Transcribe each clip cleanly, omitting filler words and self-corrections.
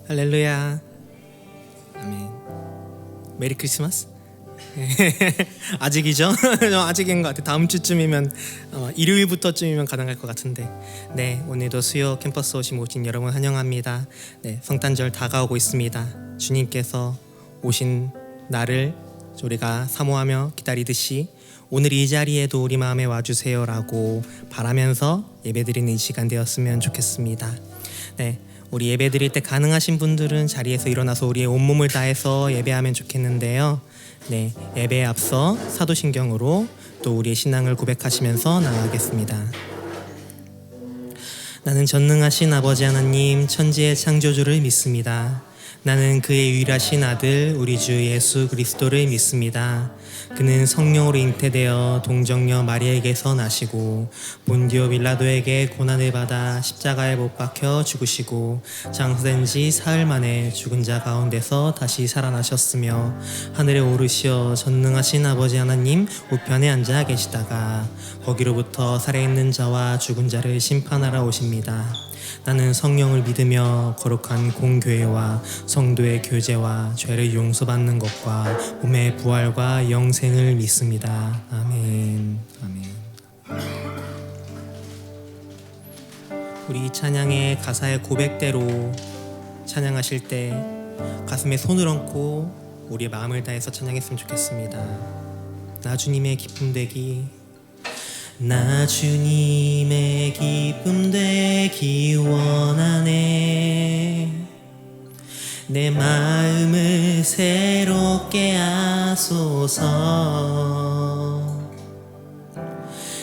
할렐루야. 아멘. 메리 크리스마스. 아직이죠? 아직인 것 같아요. 다음 주쯤이면 일요일부터쯤이면 가능할 것 같은데. 네, 오늘도 수요 캠퍼스 오신 여러분 환영합니다. 네, 성탄절 다가오고 있습니다. 주님께서 오신 날을 우리가 사모하며 기다리듯이 오늘 이 자리에도 우리 마음에 와주세요라고 바라면서 예배드리는 이 시간 되었으면 좋겠습니다. 네, 우리 예배 드릴 때 가능하신 분들은 자리에서 일어나서 우리의 온몸을 다해서 예배하면 좋겠는데요. 네, 예배에 앞서 사도신경으로 또 우리의 신앙을 고백하시면서 나아가겠습니다. 나는 전능하신 아버지 하나님 천지의 창조주를 믿습니다. 나는 그의 유일하신 아들 우리 주 예수 그리스도를 믿습니다. 그는 성령으로 잉태되어 동정녀 마리아에게서 나시고 본디오 빌라도에게 고난을 받아 십자가에 못 박혀 죽으시고 장사된 지 사흘 만에 죽은 자 가운데서 다시 살아나셨으며 하늘에 오르시어 전능하신 아버지 하나님 우편에 앉아 계시다가 거기로부터 살아있는 자와 죽은 자를 심판하러 오십니다. 나는 성령을 믿으며 거룩한 공교회와 성도의 교제와 죄를 용서받는 것과 몸의 부활과 영생을 믿습니다. 아멘. 아멘. 우리 찬양의 가사의 고백대로 찬양하실 때 가슴에 손을 얹고 우리의 마음을 다해서 찬양했으면 좋겠습니다. 나 주님의 기쁨 되기, 나 주님의 기쁨 되기 원하네. 내 마음을 새롭게 하소서.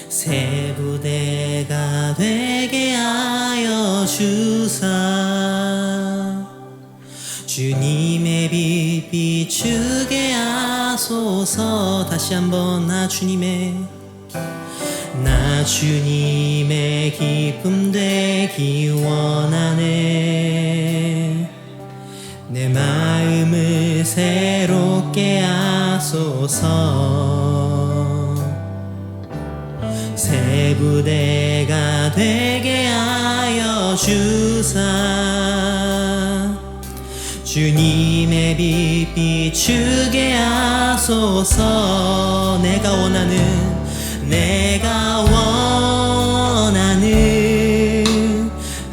새 부대가 되게 하여 주사. 주님의 빛 비추게 하소서. 다시 한번 나 주님의 기쁨 되기 원하네. 내 마음을 새롭게 하소서. 새 부대가 되게 하여 주사. 주님의 빛 비추게 하소서. 내가 원하는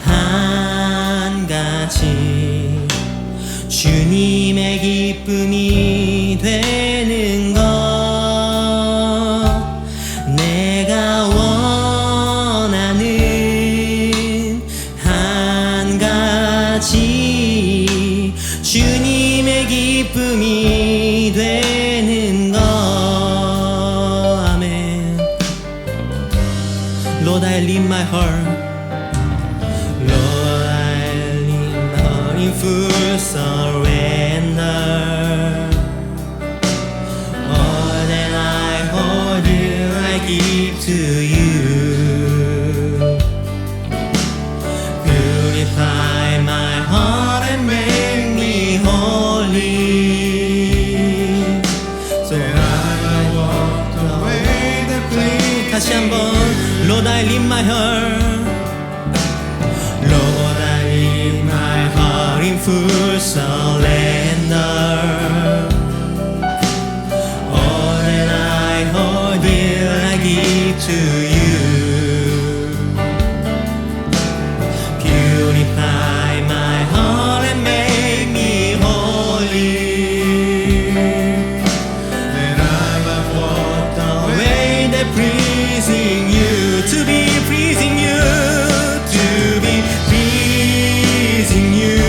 한 가지 주님의 기쁨이 되는 것. 내가 원하는 한 가지 주님의 기쁨이 되는 것. Lord, I leave my heart. Lord, I leave my heart in full surrender. All that I hold dear, I give to you. Purify my heart and make me holy. So I walk the way that please. 다시 한번. Lord, I leave my heart. Lord, I leave my heart in full surrender. All that I hold dear, I give to you. Purify my heart and make me holy. That I might walk the way that pleasing you. To be pleasing you, to be pleasing you,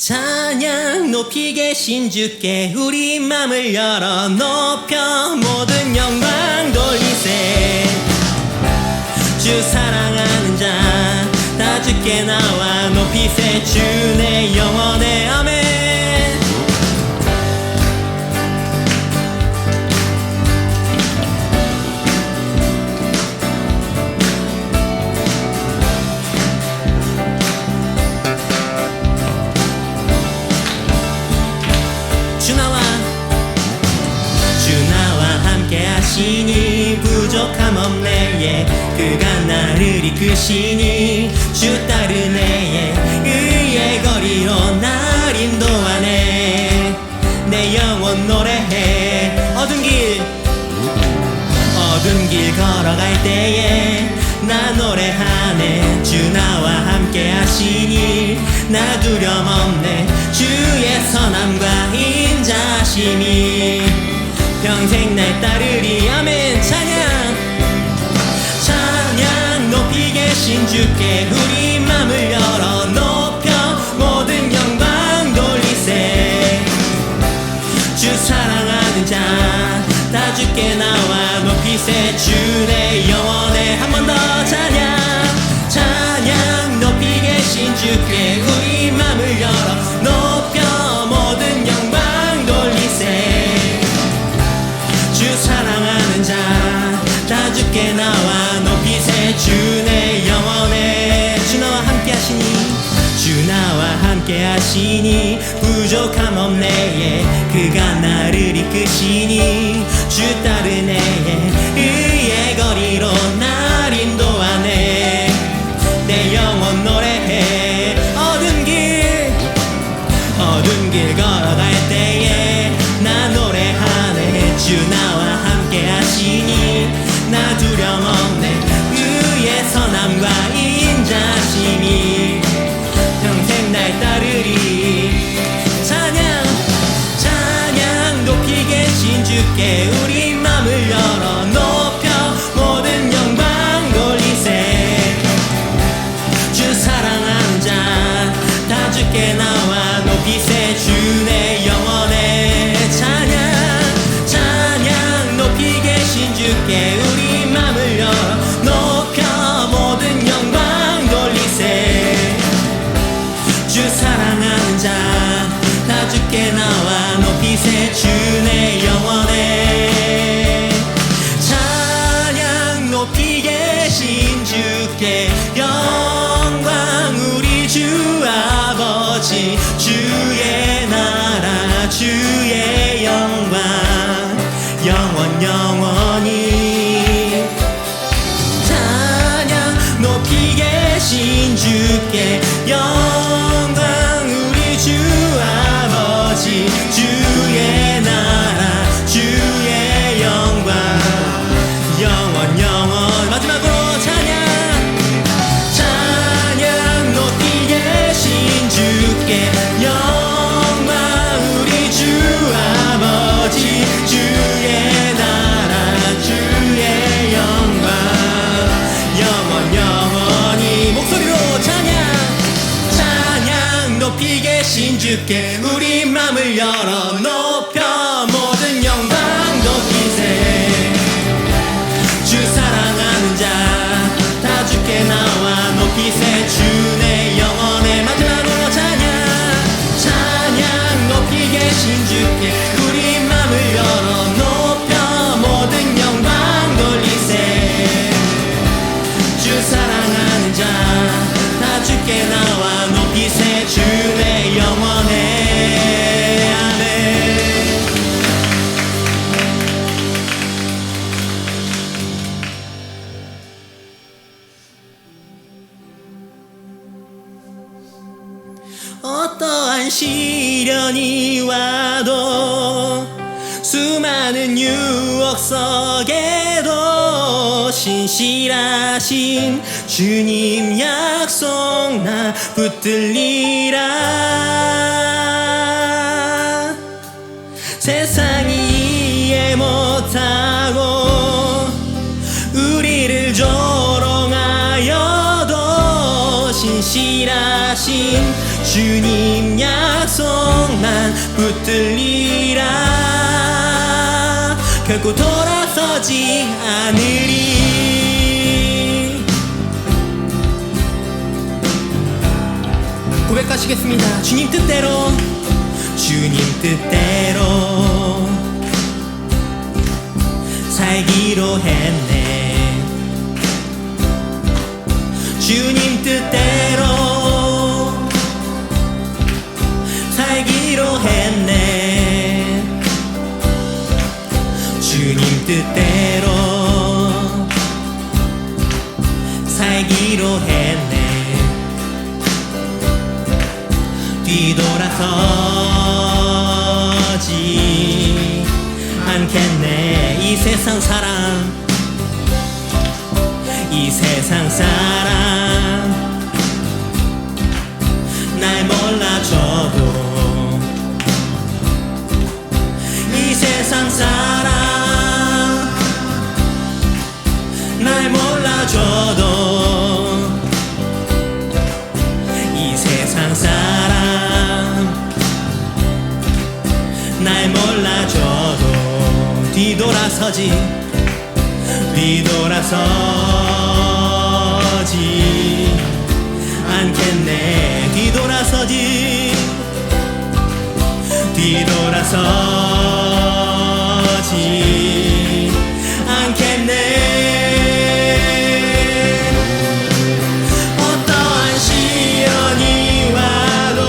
찬양 높이 계신 주께 우리 맘을 열어 높여 모든 영광 돌리세. 주 사랑하는 자 다 주께 나와 높이세. 주 내 영혼의 아멘. 하시니 부족함 없네. 그가 나를 이끄시니 주 따르네. 의의 거리로 날 인도하네. 내 영혼 노래해. 어두운 길 걸어갈 때에 나 노래하네. 주 나와 함께 하시니 나 두려움 없네. 주의 선함과 인자심이 평생 날 따르리. 아멘. 찬양 높이 계신 주께 우리 맘을 열어 높여 모든 영광 돌리세. 주 사랑하는 자 다 주께 나와 높이세. 주 내 영혼에 한 번 더 찬양 높이 계신 주께 우리 맘을 열어 높여 모든 영광 돌리세. 주 사랑하는 자 다 주께 나와 높이세. 주 내 영혼에 주 나와 함께 하시니 주 나와 함께 하시니 부족함 없네. 그가 나를 이끄시니 주 따르네. 의의 거리로 날 인도하네. 내 영혼 노래해. 어두운 길 걸어갈 때에 나 노래하네. 주 나와 함께 하시니 나 두려움 없네. 의의 선함과 인자심이 평생 날 따르리. 찬양 높이 계신 주께 우리 맘을 열어 높여 모든 영광 돌리세. 주 사랑하는 자 다 주께 나와 높이세. 주 내 영혼에 찬양 높이 계신 주께 우리 맘을 열어 높여 모든 영광 돌리세. 주 사랑하는 자 다 주께 나와 높이세. 주 내 영혼에 찬양 높이 계신 주께 영광. 우리 주 아버지 주의 나라 주의 영광 영원히. 찬양 높이 계신 주께 영광. 우리 주 아버지 주의 나라 주의 영광 영원. 마지막으로 찬양 높이 계신 주께 영광. 우리 주 아버지 주의 나라 주의 영광 영원히. 목소리로 찬양 높이 계신 주께 우리 맘을 열어 높여 모든 영광 높이세. 주 사랑하는 자 다 주께 나와 높이세. 주 내 영혼에 마지막으로 찬양 높이 계신 주께 우리 맘을 열어 높여 모든 영광 돌리세. 주 사랑하는 자 다 주께 나와 높이세. 주 내 영혼에 아멘. 어떠한 시련이 와도 수많은 유혹 속에도 신실하신 주님 약속 나 붙들리라. 세상이 이해 못하고 우리를 조롱하여도 신실하신 주님 약속만 붙들리라. 결코 돌아서지 않으리. 고백하시겠습니다. 주님 뜻대로, 주님 뜻대로 살기로 했네. 주님 뜻대로 살기로 했네. 주님 뜻대로 살기로 했네. 뒤돌아서지 않겠네. 이 세상 사람, 이 세상 사람 날 몰라줘도, 이 세상 사람 날 몰라줘도, 이 세상 사람 날 몰라줘도 뒤돌아서지 않겠네. 뒤돌아서지 않겠네. 어떠한 시련이 와도,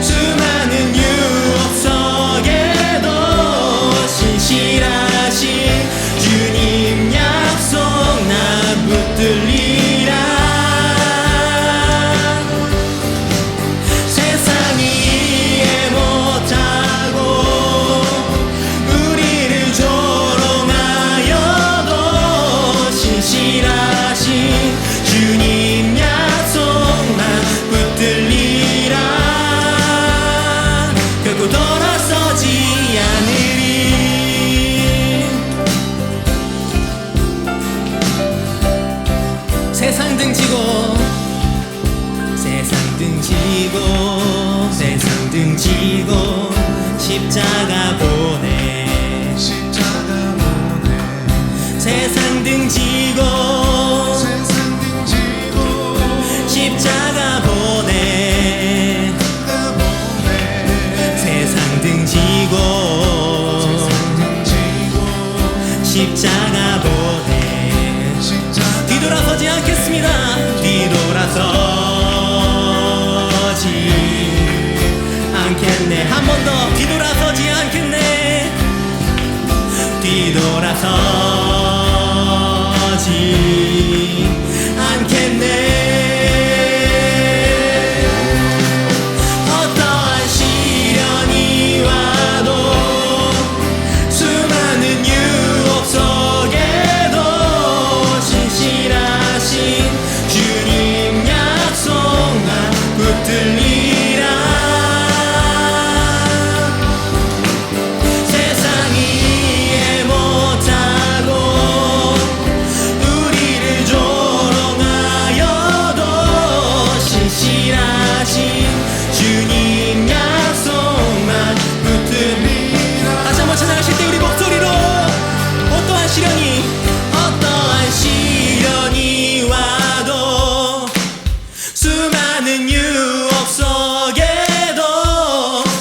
수많은 유혹 속에도 신실하신 주님 약속 나 붙들리라. 세상이 이해 못하고 우리를 조롱하여도 신실하신 주님 약속만 붙들리라. 결코 돌아서지 않으리. 세상 등지고, 세상 등지고, 세상 등지고 십자가 보내. 십자가 보내. 세상 등지고, 세상 등지고 십자가 보내. 세상 등지고, 십자가 보내. 뒤돌아서지 않겠습니다. 뒤돌아서지 않겠네. 한 번 더 뒤돌아서지 않겠네. 뒤돌아서지 않겠네. 어떠한 시련이 와도, 수많은 유혹 속에도 신실하신 주님 약속만 붙들리라. 세상이 이해 못하고 우리를 조롱하여도 신실하신 주님 약속만 붙들리라. 다시 한번 찬양하실 때 우리 목소리로, 어떠한 시련이 와도, 수많은 유혹 속에도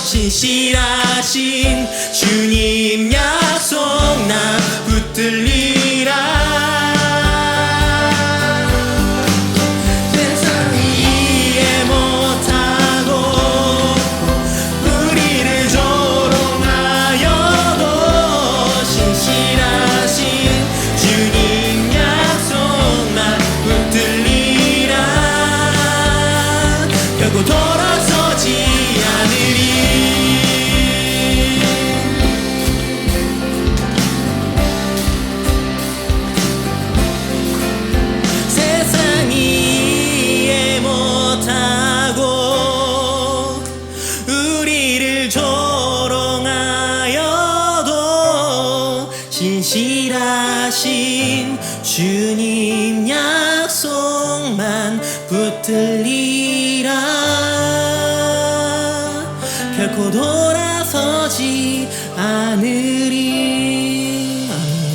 신실하신 주님 약속 나 붙들리라. 세상이 이해 못하고 우리를 조롱하여도 신실하신 주님 약속만 붙들리라. 결코 돌아서지 않으리. 세상이 이해 못하고 우리를 조롱하여도 신실하신 주님 약속 약속만 붙들리라. 결코 돌아서지 않으리. 아멘.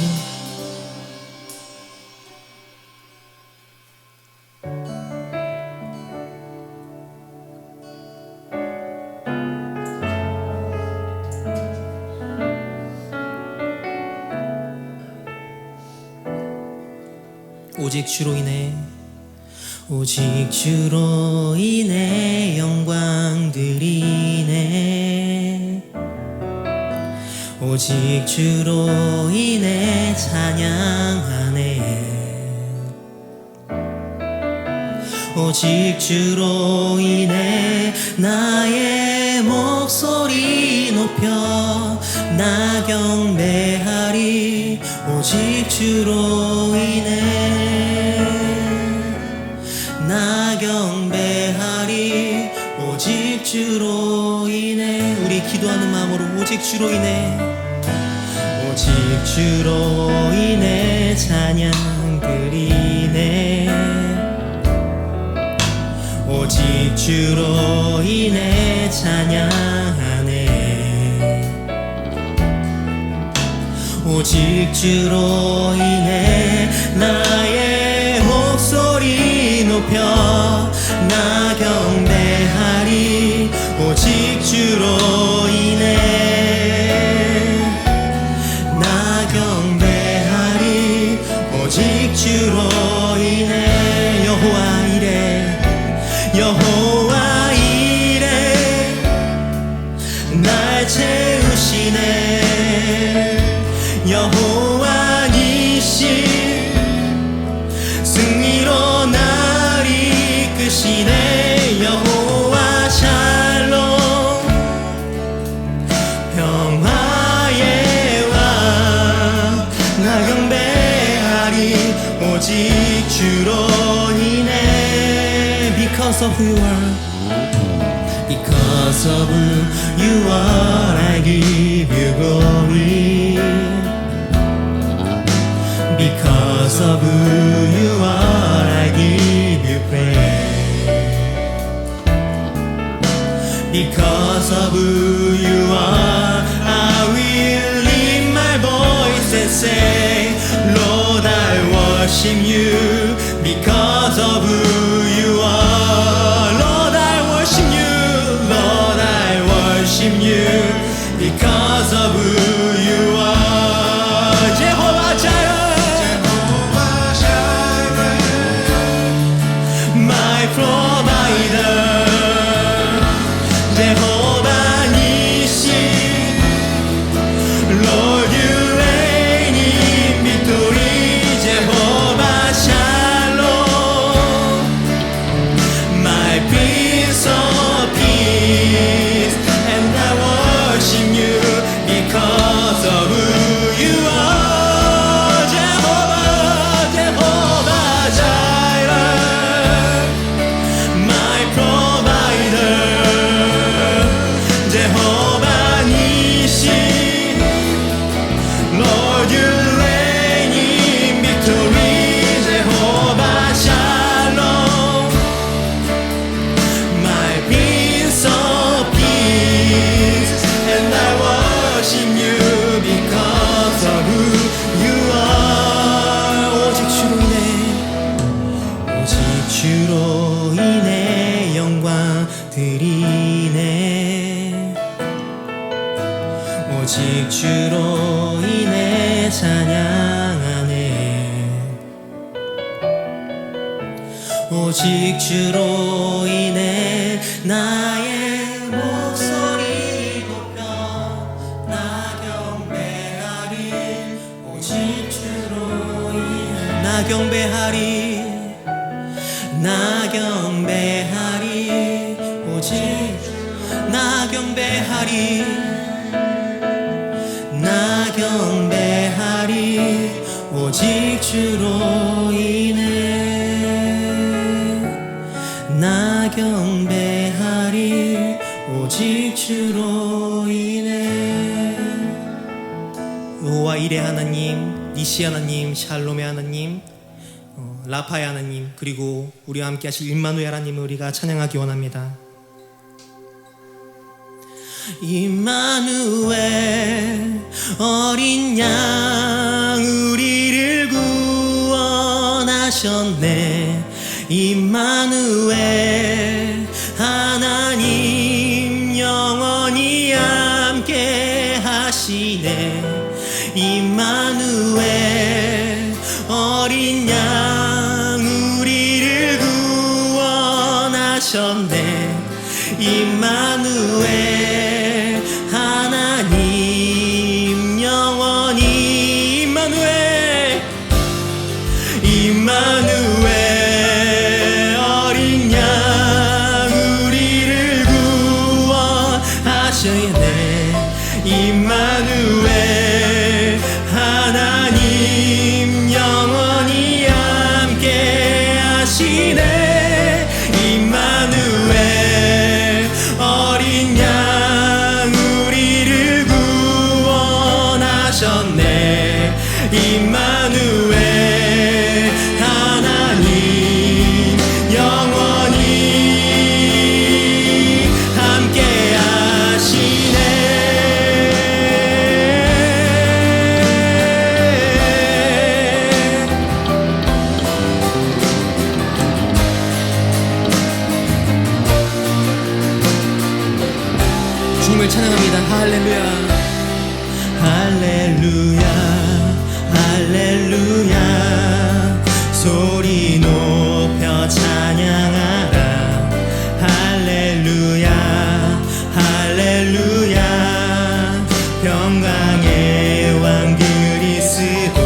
오직 주로 인해, 오직 주로 인해 영광 드리네. 오직 주로 인해 찬양하네. 오직 주로 인해 나의 목소리 높여 나 경배하리. 오직 주로 인해 나 경배하리. 오직 주로 인해. 우리 기도하는 마음으로 오직 주로 인해, 오직 주로 인해 찬양 드리네. 오직 주로 인해 찬양하네. 오직 주로 인해 나의 목소리 높여 나 경배하리. 오직 주로 인해 나 경배하리. 오직 주로 인해 여호와 이래, 여호와 이래 날 채우시네. 여호와 니시 승리로 날 이끄시네. 여호와 샬롬 평화의 왕 나 경배하리. 오직 주로 인해 because of who you are, because of who you are I give you glory. Because of who you are, I give you praise. Because of who you are, I will lift my voice and say, Lord, I worship you. Because of who you are, Lord, I worship you. Lord, I worship you. Because of who you are, Jehovah Jireh. My provider, Jehovah Nissi, Lord, you reign in victory. Jehovah Shalom, my Prince of Peace, and I worship you because of who you are. Jehovah, Jehovah Jireh, my provider, Jehovah Nissi, Lord, you reign in victory. Jehovah Shalom, my Prince of Peace, and I worship you because of who you are. 오직 주로 인해, 오직 주로 인해 영광 드리네. 오직 주로 인해 찬양하네. 오직 주로 인해 나의 목소리 높여 나 경배하리. 오직 주로 인해 나 경배하리. 나 경배하리. 오직 나 경배하리. 나 경배하리. 오직 주로 인해 나 경배하리. 오직 주로 인해. 여호와 이레 하나님, 니시 하나님, 샬롬의 하나님, 라파의 하나님, 그리고 우리와 함께 하실 임마누엘 하나님을 우리가 찬양하기 원합니다. 임마누엘 어린 양 우리를 구원하셨네. 임마누엘 하나님 영원히 함께 하시네. 임마누엘 어린 양 우리를 구원하셨네. 임마누엘 하나님 영원히 임마누엘 어린 양 우리를 구원하셨네. 임마누엘 하나님 영원히 함께 하시네. 임마누엘 어린 양 우리를 구원하셨네. 임마누엘 하나님 영원히 함께 하시네. 주님을 찬양합니다. 할렐루야. 할렐루야 할렐루야 소리 높여 찬양하라. 할렐루야 할렐루야 평강의 왕 그리스도.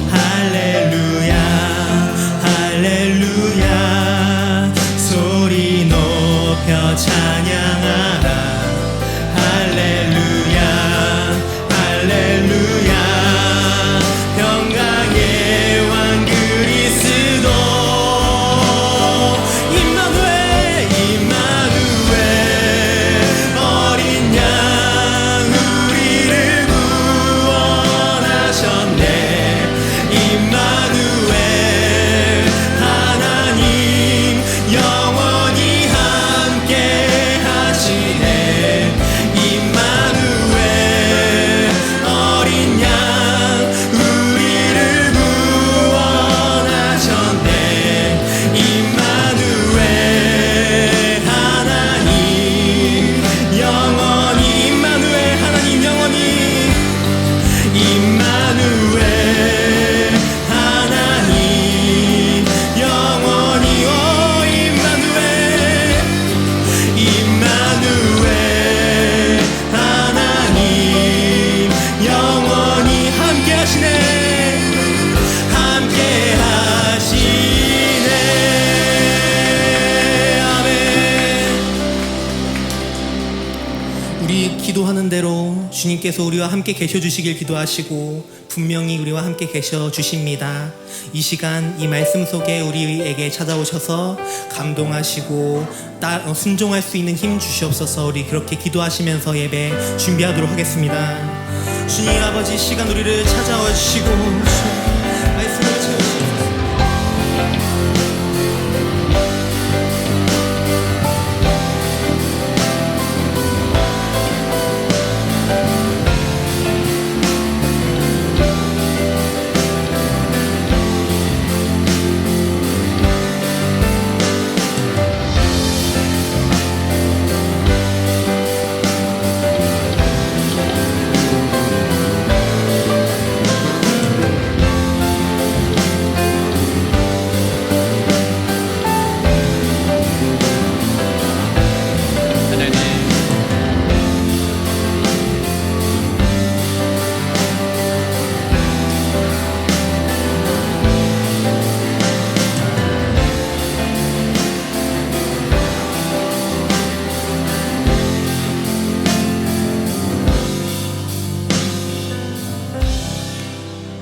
할렐루야 할렐루야 소리 높여 찬양하라. 할렐루야 할렐루야 평강의 왕 그리스도. 임마누엘 임마누엘 어린 양 우리를 구원하셨네. 임마누엘 하나님 영원히 함께 하시네. 임마누엘 어린 양 우리를 구원하셨네. 임마누엘 하나님 영원히 임마누엘 하나님 영원히 임마누엘 하나님 영원히 오 임마누엘 하나님 영원히 함께 하시네. 함께 하시네. 아멘. 우리 기도하는 대로 주님께서 우리와 함께 계셔 주시길 기도하시고 분명히 우리와 함께 계셔 주십니다. 이 시간 이 말씀 속에 우리에게 찾아오셔서 감동하시고 순종할 수 있는 힘 주시옵소서. 우리 그렇게 기도하시면서 예배 준비하도록 하겠습니다. 주님 아버지 시간 우리를 찾아와 주시고 말씀을 채우시옵소서.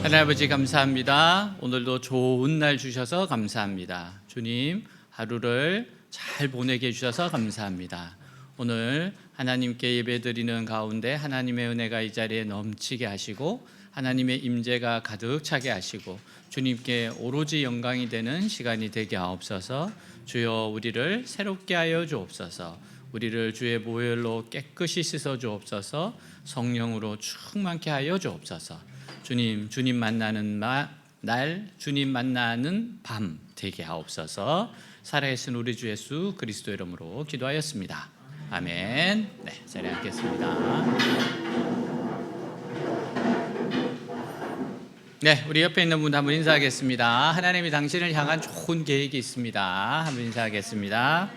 하나님 아버지 감사합니다. 오늘도 좋은 날 주셔서 감사합니다. 주님 하루를 잘 보내게 해주셔서 감사합니다. 오늘 하나님께 예배드리는 가운데 하나님의 은혜가 이 자리에 넘치게 하시고 하나님의 임재가 가득 차게 하시고 주님께 오로지 영광이 되는 시간이 되게 하옵소서. 주여 우리를 새롭게 하여 주옵소서. 우리를 주의 보혈로 깨끗이 씻어 주옵소서. 성령으로 충만케 하여 주옵소서. 주님 만나는 날, 주님 만나는 밤 되게 하옵소서. 살아계신 우리 주 예수 그리스도 이름으로 기도하였습니다. 아멘. 네, 자리에 앉겠습니다. 네, 우리 옆에 있는 분 한번 인사하겠습니다. 하나님이 당신을 향한 좋은 계획이 있습니다. 한번 인사하겠습니다.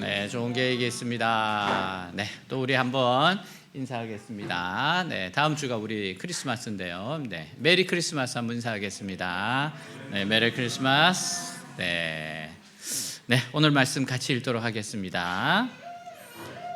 네, 좋은 계획이 있습니다. 네, 또 우리 한번 인사하겠습니다. 네, 다음 주가 우리 크리스마스인데요. 네, 메리 크리스마스 한번 인사하겠습니다. 네, 메리 크리스마스. 네, 오늘 말씀 같이 읽도록 하겠습니다.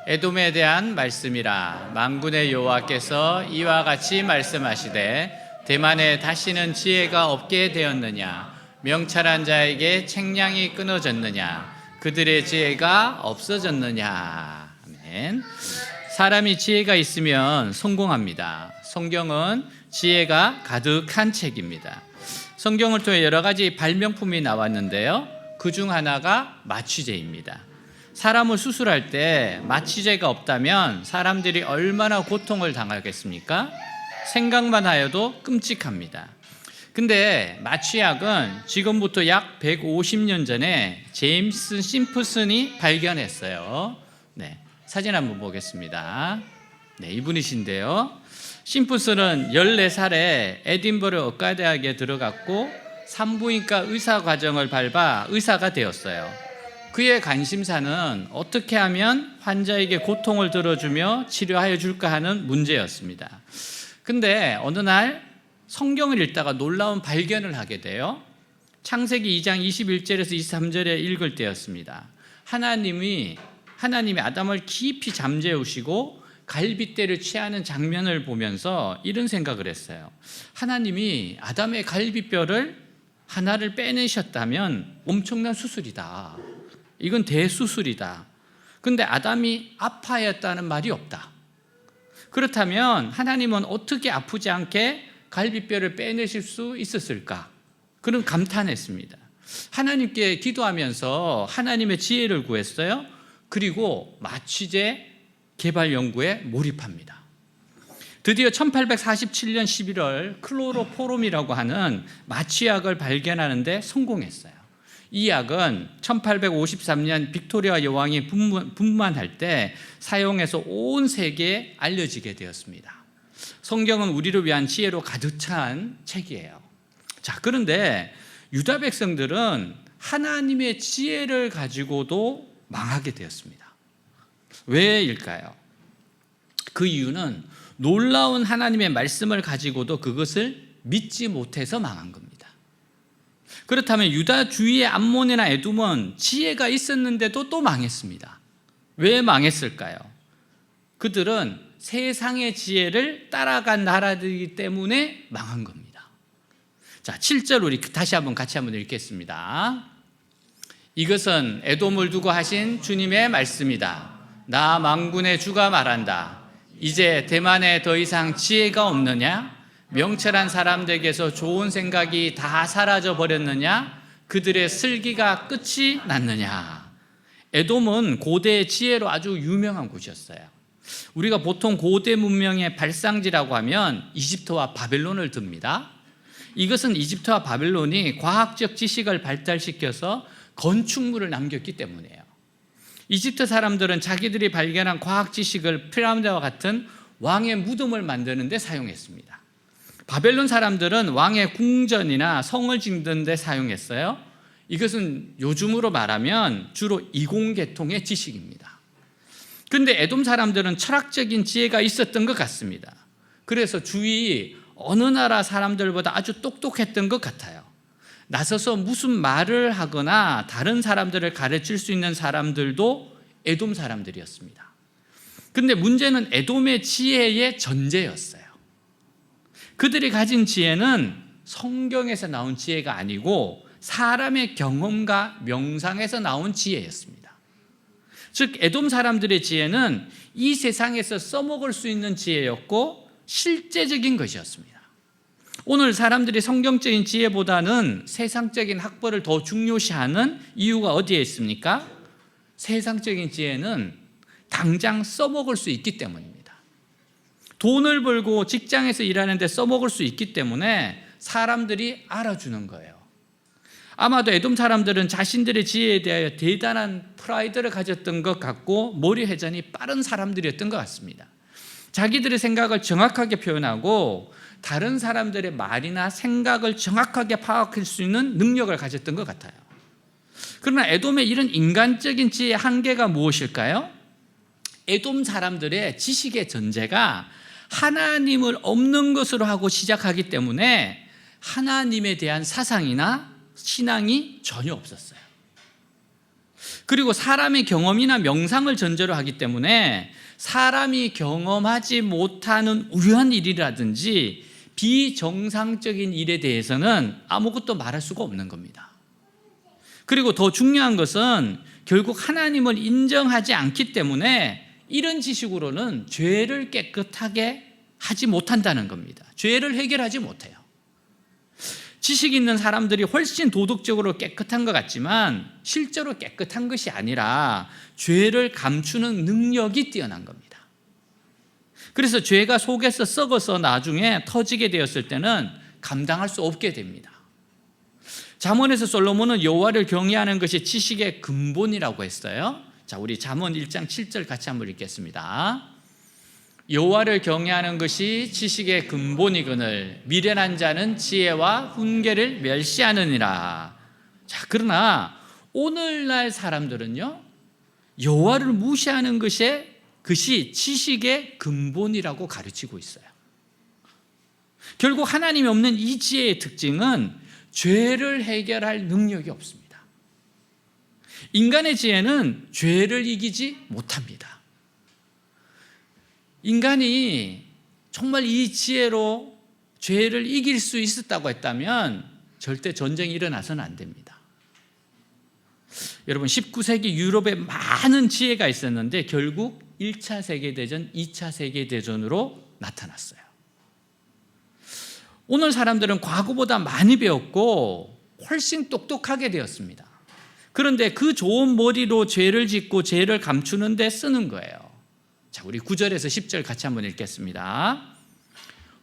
에돔에 대한 말씀이라. 만군의 여호와께서 이와 같이 말씀하시되 대만에 다시는 지혜가 없게 되었느냐? 명철한 자에게 책량이 끊어졌느냐? 그들의 지혜가 없어졌느냐? 아멘. 사람이 지혜가 있으면 성공합니다. 성경은 지혜가 가득한 책입니다. 성경을 통해 여러 가지 발명품이 나왔는데요. 그중 하나가 마취제입니다. 사람을 수술할 때 마취제가 없다면 사람들이 얼마나 고통을 당하겠습니까? 생각만 하여도 끔찍합니다. 근데 마취약은 지금부터 약 150년 전에 제임스 심프슨이 발견했어요. 네, 사진 한번 보겠습니다. 네, 이분이신데요. 심프슨은 14살에 에딘버러 의과대학에 들어갔고 산부인과 의사 과정을 밟아 의사가 되었어요. 그의 관심사는 어떻게 하면 환자에게 고통을 들어주며 치료하여 줄까 하는 문제였습니다. 근데 어느 날 성경을 읽다가 놀라운 발견을 하게 돼요. 창세기 2장 21절에서 23절에 읽을 때였습니다. 하나님이 아담을 깊이 잠재우시고 갈빗대를 취하는 장면을 보면서 이런 생각을 했어요. 하나님이 아담의 갈빗뼈를 하나를 빼내셨다면 엄청난 수술이다. 이건 대수술이다. 근데 아담이 아파했다는 말이 없다. 그렇다면 하나님은 어떻게 아프지 않게 갈빗뼈를 빼내실 수 있었을까? 그런 감탄했습니다. 하나님께 기도하면서 하나님의 지혜를 구했어요. 그리고 마취제 개발 연구에 몰입합니다. 드디어 1847년 11월 클로로포름이라고 하는 마취약을 발견하는데 성공했어요. 이 약은 1853년 빅토리아 여왕이 분만할 때 사용해서 온 세계에 알려지게 되었습니다. 성경은 우리를 위한 지혜로 가득 찬 책이에요. 자, 그런데 유다 백성들은 하나님의 지혜를 가지고도 망하게 되었습니다. 왜일까요? 그 이유는 놀라운 하나님의 말씀을 가지고도 그것을 믿지 못해서 망한 겁니다. 그렇다면 유다 주위의 암몬이나 에돔은 지혜가 있었는데도 또 망했습니다. 왜 망했을까요? 그들은 세상의 지혜를 따라간 나라들이기 때문에 망한 겁니다. 자, 7절 우리 다시 같이 한번 읽겠습니다. 이것은 에돔을 두고 하신 주님의 말씀이다. 나 만군의 주가 말한다. 이제 대만에 더 이상 지혜가 없느냐? 명철한 사람들에게서 좋은 생각이 다 사라져 버렸느냐? 그들의 슬기가 끝이 났느냐? 에돔은 고대의 지혜로 아주 유명한 곳이었어요. 우리가 보통 고대 문명의 발상지라고 하면 이집트와 바벨론을 듭니다. 이것은 이집트와 바벨론이 과학적 지식을 발달시켜서 건축물을 남겼기 때문이에요. 이집트 사람들은 자기들이 발견한 과학 지식을 피라미드와 같은 왕의 무덤을 만드는 데 사용했습니다. 바벨론 사람들은 왕의 궁전이나 성을 짓는 데 사용했어요. 이것은 요즘으로 말하면 주로 이공계통의 지식입니다. 그런데 에돔 사람들은 철학적인 지혜가 있었던 것 같습니다. 그래서 주위 어느 나라 사람들보다 아주 똑똑했던 것 같아요. 나서서 무슨 말을 하거나 다른 사람들을 가르칠 수 있는 사람들도 에돔 사람들이었습니다. 그런데 문제는 에돔의 지혜의 전제였어요. 그들이 가진 지혜는 성경에서 나온 지혜가 아니고 사람의 경험과 명상에서 나온 지혜였습니다. 즉 에돔 사람들의 지혜는 이 세상에서 써먹을 수 있는 지혜였고 실제적인 것이었습니다. 오늘 사람들이 성경적인 지혜보다는 세상적인 학벌을 더 중요시하는 이유가 어디에 있습니까? 세상적인 지혜는 당장 써먹을 수 있기 때문입니다. 돈을 벌고 직장에서 일하는데 써먹을 수 있기 때문에 사람들이 알아주는 거예요. 아마도 에돔 사람들은 자신들의 지혜에 대하여 대단한 프라이드를 가졌던 것 같고 머리 회전이 빠른 사람들이었던 것 같습니다. 자기들의 생각을 정확하게 표현하고 다른 사람들의 말이나 생각을 정확하게 파악할 수 있는 능력을 가졌던 것 같아요. 그러나 에돔의 이런 인간적인 지혜의 한계가 무엇일까요? 에돔 사람들의 지식의 전제가 하나님을 없는 것으로 하고 시작하기 때문에 하나님에 대한 사상이나 신앙이 전혀 없었어요. 그리고 사람의 경험이나 명상을 전제로 하기 때문에 사람이 경험하지 못하는 우연한 일이라든지 비정상적인 일에 대해서는 아무것도 말할 수가 없는 겁니다. 그리고 더 중요한 것은 결국 하나님을 인정하지 않기 때문에 이런 지식으로는 죄를 깨끗하게 하지 못한다는 겁니다. 죄를 해결하지 못해요. 지식 있는 사람들이 훨씬 도덕적으로 깨끗한 것 같지만 실제로 깨끗한 것이 아니라 죄를 감추는 능력이 뛰어난 겁니다. 그래서 죄가 속에서 썩어서 나중에 터지게 되었을 때는 감당할 수 없게 됩니다. 잠언에서 솔로몬은 여호와를 경외하는 것이 지식의 근본이라고 했어요. 자, 우리 잠언 1장 7절 같이 한번 읽겠습니다. 여호와를 경외하는 것이 지식의 근본이거늘 미련한 자는 지혜와 훈계를 멸시하느니라. 자, 그러나 오늘날 사람들은요, 여호와를 무시하는 것이 지식의 근본이라고 가르치고 있어요. 결국 하나님이 없는 이 지혜의 특징은 죄를 해결할 능력이 없습니다. 인간의 지혜는 죄를 이기지 못합니다. 인간이 정말 이 지혜로 죄를 이길 수 있었다고 했다면 절대 전쟁이 일어나서는 안 됩니다. 여러분, 19세기 유럽에 많은 지혜가 있었는데 결국 1차 세계대전, 2차 세계대전으로 나타났어요. 오늘 사람들은 과거보다 많이 배웠고 훨씬 똑똑하게 되었습니다. 그런데 그 좋은 머리로 죄를 짓고 죄를 감추는 데 쓰는 거예요. 자, 우리 9절에서 10절 같이 한번 읽겠습니다.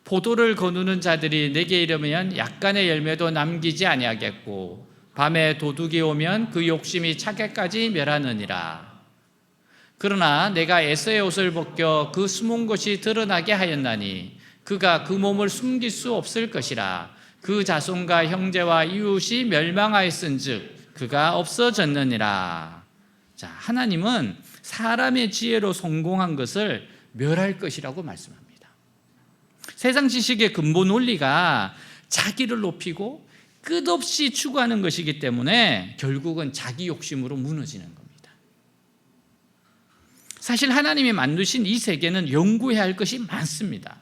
포도를 거두는 자들이 내게 이르면 약간의 열매도 남기지 아니하겠고 밤에 도둑이 오면 그 욕심이 차게까지 멸하느니라. 그러나 내가 에서의 옷을 벗겨 그 숨은 것이 드러나게 하였나니 그가 그 몸을 숨길 수 없을 것이라. 그 자손과 형제와 이웃이 멸망하였은즉 그가 없어졌느니라. 자, 하나님은 사람의 지혜로 성공한 것을 멸할 것이라고 말씀합니다. 세상 지식의 근본 원리가 자기를 높이고 끝없이 추구하는 것이기 때문에 결국은 자기 욕심으로 무너지는 겁니다. 사실 하나님이 만드신 이 세계는 연구해야 할 것이 많습니다.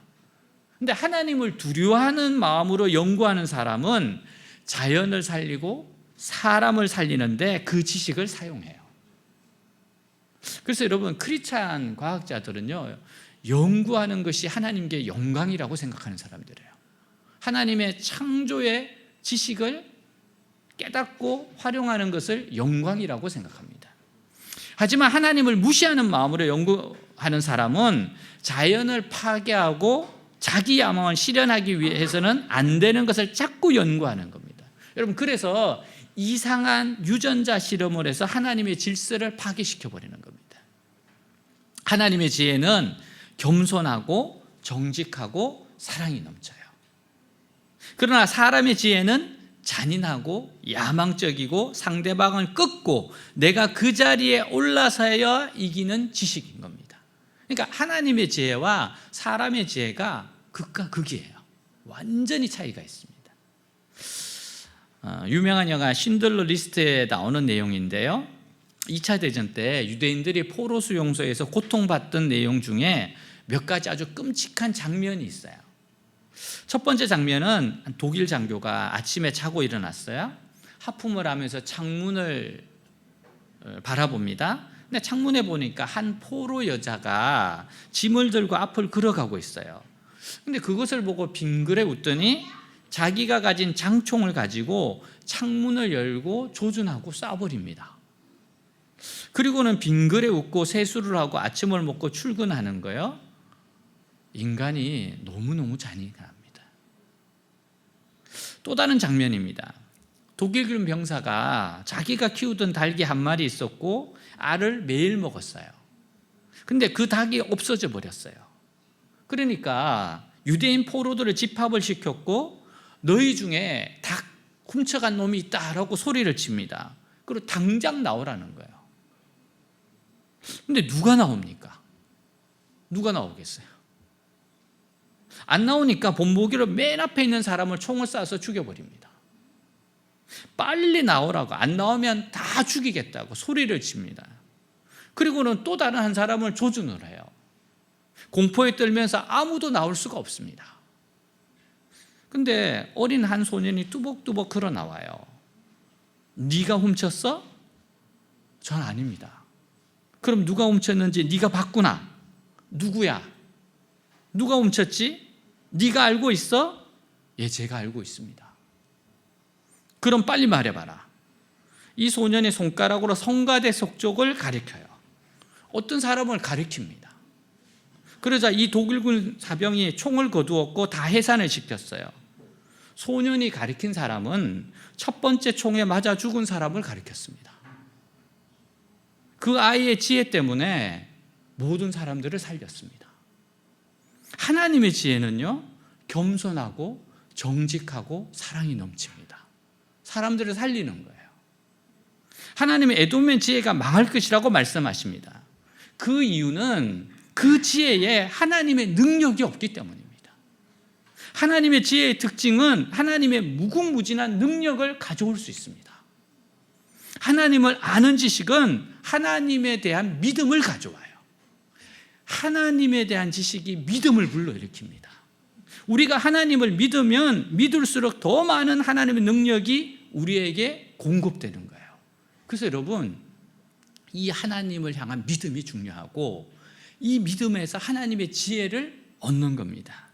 근데 하나님을 두려워하는 마음으로 연구하는 사람은 자연을 살리고 사람을 살리는데 그 지식을 사용해요. 그래서 여러분, 크리스찬 과학자들은요, 연구하는 것이 하나님께 영광이라고 생각하는 사람들이에요. 하나님의 창조의 지식을 깨닫고 활용하는 것을 영광이라고 생각합니다. 하지만 하나님을 무시하는 마음으로 연구하는 사람은 자연을 파괴하고 자기 야망을 실현하기 위해서는 안 되는 것을 자꾸 연구하는 겁니다. 여러분, 그래서 이상한 유전자 실험을 해서 하나님의 질서를 파괴시켜버리는 겁니다. 하나님의 지혜는 겸손하고 정직하고 사랑이 넘쳐요. 그러나 사람의 지혜는 잔인하고 야망적이고 상대방을 꺾고 내가 그 자리에 올라서야 이기는 지식인 겁니다. 그러니까 하나님의 지혜와 사람의 지혜가 극과 극이에요. 완전히 차이가 있습니다. 유명한 영화 신들러 리스트에 나오는 내용인데요, 2차 대전 때 유대인들이 포로 수용소에서 고통받던 내용 중에 몇 가지 아주 끔찍한 장면이 있어요. 첫 번째 장면은 독일 장교가 아침에 자고 일어났어요. 하품을 하면서 창문을 바라봅니다. 근데 창문에 보니까 한 포로 여자가 짐을 들고 앞을 걸어가고 있어요. 근데 그것을 보고 빙그레 웃더니 자기가 가진 장총을 가지고 창문을 열고 조준하고 쏴버립니다. 그리고는 빙그레 웃고 세수를 하고 아침을 먹고 출근하는 거예요. 인간이 너무너무 잔인합니다. 또 다른 장면입니다. 독일군 병사가 자기가 키우던 닭이 한 마리 있었고 알을 매일 먹었어요. 근데 그 닭이 없어져 버렸어요. 그러니까 유대인 포로들을 집합을 시켰고 너희 중에 닭 훔쳐간 놈이 있다라고 소리를 칩니다. 그리고 당장 나오라는 거예요. 근데 누가 나옵니까? 누가 나오겠어요? 안 나오니까 본보기로 맨 앞에 있는 사람을 총을 쏴서 죽여버립니다. 빨리 나오라고, 안 나오면 다 죽이겠다고 소리를 칩니다. 그리고는 또 다른 한 사람을 조준을 해요. 공포에 떨면서 아무도 나올 수가 없습니다. 근데 어린 한 소년이 뚜벅뚜벅 걸어 나와요. 네가 훔쳤어? 전 아닙니다. 그럼 누가 훔쳤는지 네가 봤구나. 누구야? 누가 훔쳤지? 네가 알고 있어? 예, 제가 알고 있습니다. 그럼 빨리 말해봐라. 이 소년의 손가락으로 성가대 속족을 가리켜요. 어떤 사람을 가리킵니다. 그러자 이 독일군 사병이 총을 거두었고 다 해산을 시켰어요. 소년이 가리킨 사람은 첫 번째 총에 맞아 죽은 사람을 가리켰습니다. 그 아이의 지혜 때문에 모든 사람들을 살렸습니다. 하나님의 지혜는요, 겸손하고 정직하고 사랑이 넘칩니다. 사람들을 살리는 거예요. 하나님의 에돔의 지혜가 망할 것이라고 말씀하십니다. 그 이유는 그 지혜에 하나님의 능력이 없기 때문입니다. 하나님의 지혜의 특징은 하나님의 무궁무진한 능력을 가져올 수 있습니다. 하나님을 아는 지식은 하나님에 대한 믿음을 가져와요. 하나님에 대한 지식이 믿음을 불러일으킵니다. 우리가 하나님을 믿으면 믿을수록 더 많은 하나님의 능력이 우리에게 공급되는 거예요. 그래서 여러분, 이 하나님을 향한 믿음이 중요하고 이 믿음에서 하나님의 지혜를 얻는 겁니다.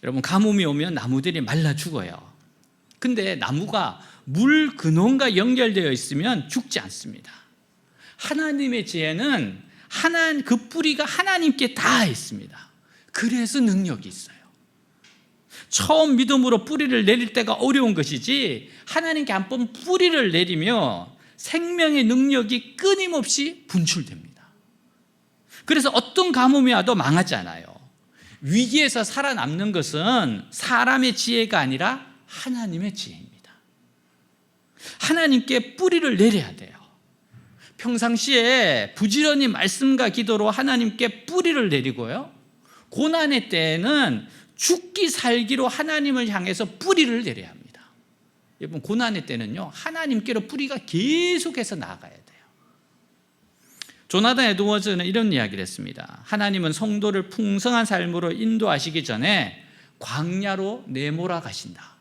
여러분, 가뭄이 오면 나무들이 말라 죽어요. 근데 나무가 물 근원과 연결되어 있으면 죽지 않습니다. 하나님의 지혜는 그 뿌리가 하나님께 닿아 있습니다. 그래서 능력이 있어요. 처음 믿음으로 뿌리를 내릴 때가 어려운 것이지 하나님께 한 번 뿌리를 내리며 생명의 능력이 끊임없이 분출됩니다. 그래서 어떤 가뭄이 와도 망하지 않아요. 위기에서 살아남는 것은 사람의 지혜가 아니라 하나님의 지혜입니다. 하나님께 뿌리를 내려야 돼요. 평상시에 부지런히 말씀과 기도로 하나님께 뿌리를 내리고요, 고난의 때에는 죽기 살기로 하나님을 향해서 뿌리를 내려야 합니다. 여러분, 고난의 때는요, 하나님께로 뿌리가 계속해서 나아가야 돼요. 조나단 에드워즈는 이런 이야기를 했습니다. 하나님은 성도를 풍성한 삶으로 인도하시기 전에 광야로 내몰아 가신다.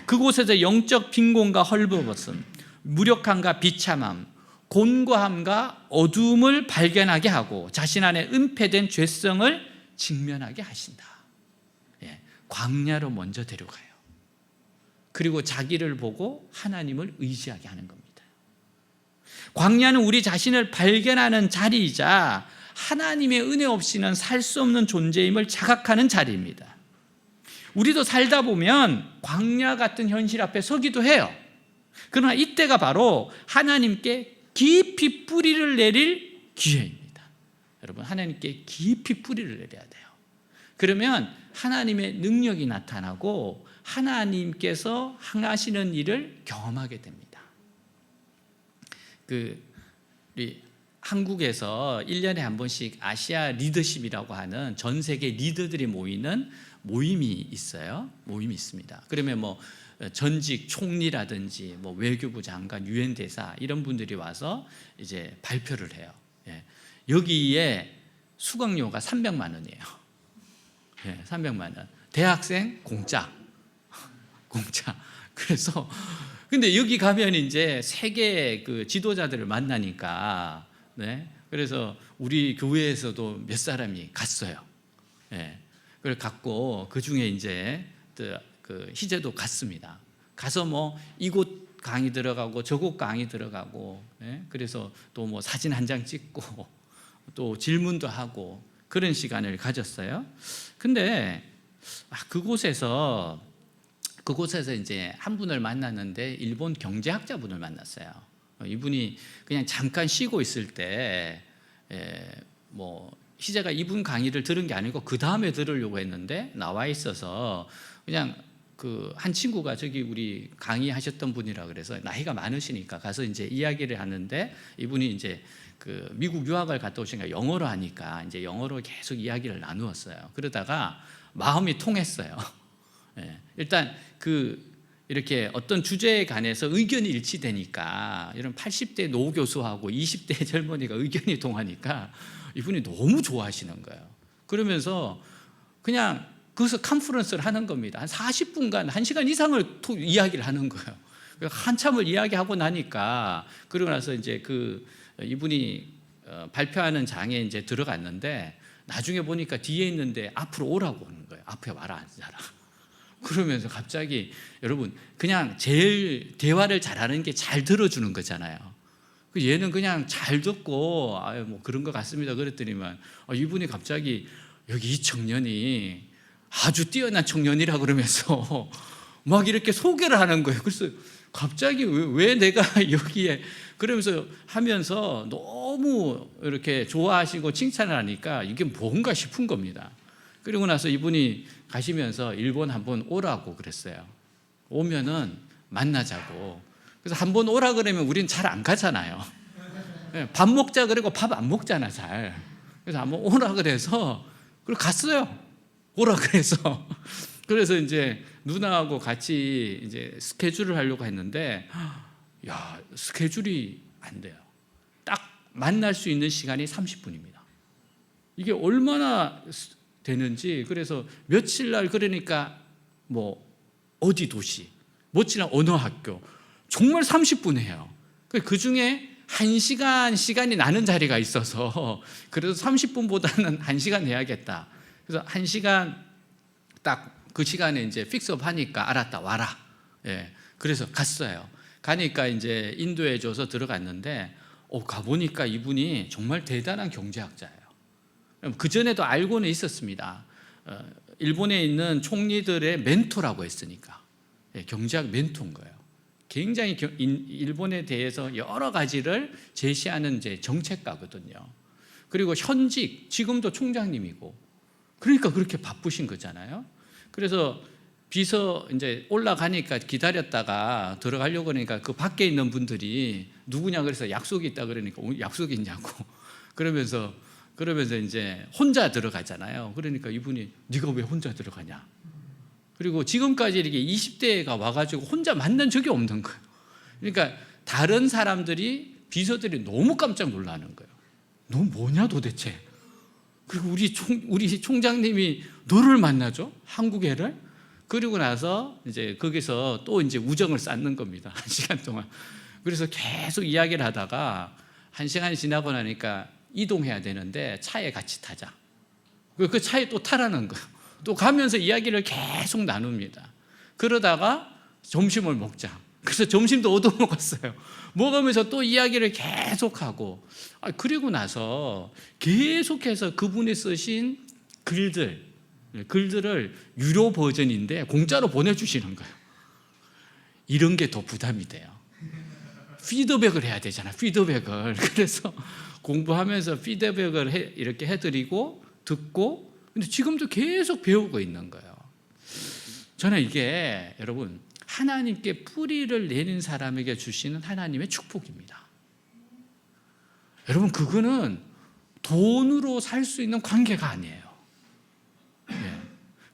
그곳에서 영적 빈곤과 헐벗음, 무력함과 비참함, 곤고함과 어둠을 발견하게 하고 자신 안에 은폐된 죄성을 직면하게 하신다. 광야로 먼저 데려가요. 그리고 자기를 보고 하나님을 의지하게 하는 겁니다. 광야는 우리 자신을 발견하는 자리이자 하나님의 은혜 없이는 살 수 없는 존재임을 자각하는 자리입니다. 우리도 살다 보면 광야 같은 현실 앞에 서기도 해요. 그러나 이때가 바로 하나님께 깊이 뿌리를 내릴 기회입니다. 여러분, 하나님께 깊이 뿌리를 내려야 돼요. 그러면 하나님의 능력이 나타나고 하나님께서 행하시는 일을 경험하게 됩니다. 우리 한국에서 1년에 한 번씩 아시아 리더십이라고 하는 전 세계 리더들이 모이는 모임이 있어요. 모임이 있습니다. 그러면 뭐 전직 총리라든지 뭐 외교부 장관, 유엔 대사 이런 분들이 와서 이제 발표를 해요. 여기에 수강료가 300만 원이에요. 300만 원. 대학생 공짜. 공짜. 그래서 근데 여기 가면 이제 세계 그 지도자들을 만나니까, 그래서 우리 교회에서도 몇 사람이 갔어요. 그걸 갔고 그 중에 이제 그 희재도 갔습니다. 가서 뭐 이곳 강의 들어가고 저곳 강의 들어가고, 그래서 또 뭐 사진 한 장 찍고 또 질문도 하고 그런 시간을 가졌어요. 근데 그곳에서 이제 한 분을 만났는데 일본 경제학자분을 만났어요. 이분이 그냥 잠깐 쉬고 있을 때 뭐 희재가 이분 강의를 들은 게 아니고 그 다음에 들으려고 했는데 나와 있어서 그냥 그 한 친구가 저기 우리 강의하셨던 분이라 그래서 나이가 많으시니까 가서 이제 이야기를 하는데 이분이 이제 그 미국 유학을 갔다 오시니까 영어로 하니까 이제 영어로 계속 이야기를 나누었어요. 그러다가 마음이 통했어요. 일단 이렇게 어떤 주제에 관해서 의견이 일치되니까 이런 80대 노 교수하고 20대 젊은이가 의견이 통하니까 이분이 너무 좋아하시는 거예요. 그러면서 그냥 거기서 컨퍼런스를 하는 겁니다. 한 40분간 1시간 이상을 이야기를 하는 거예요. 한참을 이야기하고 나니까 그러고 나서 이제 이분이 발표하는 장에 이제 들어갔는데 나중에 보니까 뒤에 있는데 앞으로 오라고 하는 거예요. 앞에 와라 앉아라. 그러면서 갑자기 여러분 그냥 제일 대화를 잘하는 게 잘 들어주는 거잖아요. 얘는 그냥 잘 듣고 뭐 그런 것 같습니다 그랬더니만 이분이 갑자기 여기 이 청년이 아주 뛰어난 청년이라 그러면서 막 이렇게 소개를 하는 거예요. 그래서 갑자기 왜 내가 여기에 그러면서 하면서 너무 이렇게 좋아하시고 칭찬을 하니까 이게 뭔가 싶은 겁니다. 그리고 나서 이분이 가시면서 일본 한번 오라고 그랬어요. 오면은 만나자고. 그래서 한번 오라 그러면 우린 잘 안 가잖아요. 밥 먹자 그러고 밥 안 먹잖아 잘. 그래서 한번 오라 그래서 그리고 갔어요. 오라 그래서 그래서 이제 누나하고 같이 이제 스케줄을 하려고 했는데 야 스케줄이 안 돼요. 딱 만날 수 있는 시간이 30분입니다. 이게 얼마나 되는지. 그래서 며칠 날 그러니까 뭐 어디 도시 며칠 날 어느 학교 정말 30분 해요. 그 중에 1시간 시간이 나는 자리가 있어서 그래도 30분보다는 1시간 해야겠다. 그래서 1시간 딱 그 시간에 이제 픽스업 하니까 알았다 와라. 그래서 갔어요. 가니까 이제 인도해 줘서 들어갔는데 가보니까 이분이 정말 대단한 경제학자예요. 그 전에도 알고는 있었습니다. 일본에 있는 총리들의 멘토라고 했으니까 경제학 멘토인 거예요. 굉장히 일본에 대해서 여러 가지를 제시하는 이제 정책가거든요. 그리고 현직 지금도 총장님이고 그러니까 그렇게 바쁘신 거잖아요. 그래서 비서 이제 올라가니까 기다렸다가 들어가려고 하니까 그 밖에 있는 분들이 누구냐 그래서 약속이 있다 그러니까 약속이 있냐고 그러면서 이제 혼자 들어가잖아요. 그러니까 이분이 네가 왜 혼자 들어가냐. 그리고 지금까지 이렇게 20대가 와가지고 혼자 만난 적이 없는 거예요. 그러니까 다른 사람들이 비서들이 너무 깜짝 놀라는 거예요. 너 뭐냐 도대체. 그리고 우리 총장님이 너를 만나죠? 한국 애를? 그리고 나서 이제 거기서 또 이제 우정을 쌓는 겁니다. 1시간 동안. 그래서 계속 이야기를 하다가 1시간이 지나고 나니까 이동해야 되는데 차에 같이 타자. 그 차에 또 타라는 거예요. 또 가면서 이야기를 계속 나눕니다. 그러다가 점심을 먹자. 그래서 점심도 얻어먹었어요. 먹으면서 또 이야기를 계속하고 그리고 나서 계속해서 그분이 쓰신 글들을 유료 버전인데 공짜로 보내주시는 거예요. 이런 게 더 부담이 돼요. 피드백을 해야 되잖아요. 피드백을. 그래서 공부하면서 피드백을 이렇게 해드리고 듣고 근데 지금도 계속 배우고 있는 거예요. 저는 이게 여러분 하나님께 뿌리를 내린 사람에게 주시는 하나님의 축복입니다. 여러분 그거는 돈으로 살 수 있는 관계가 아니에요.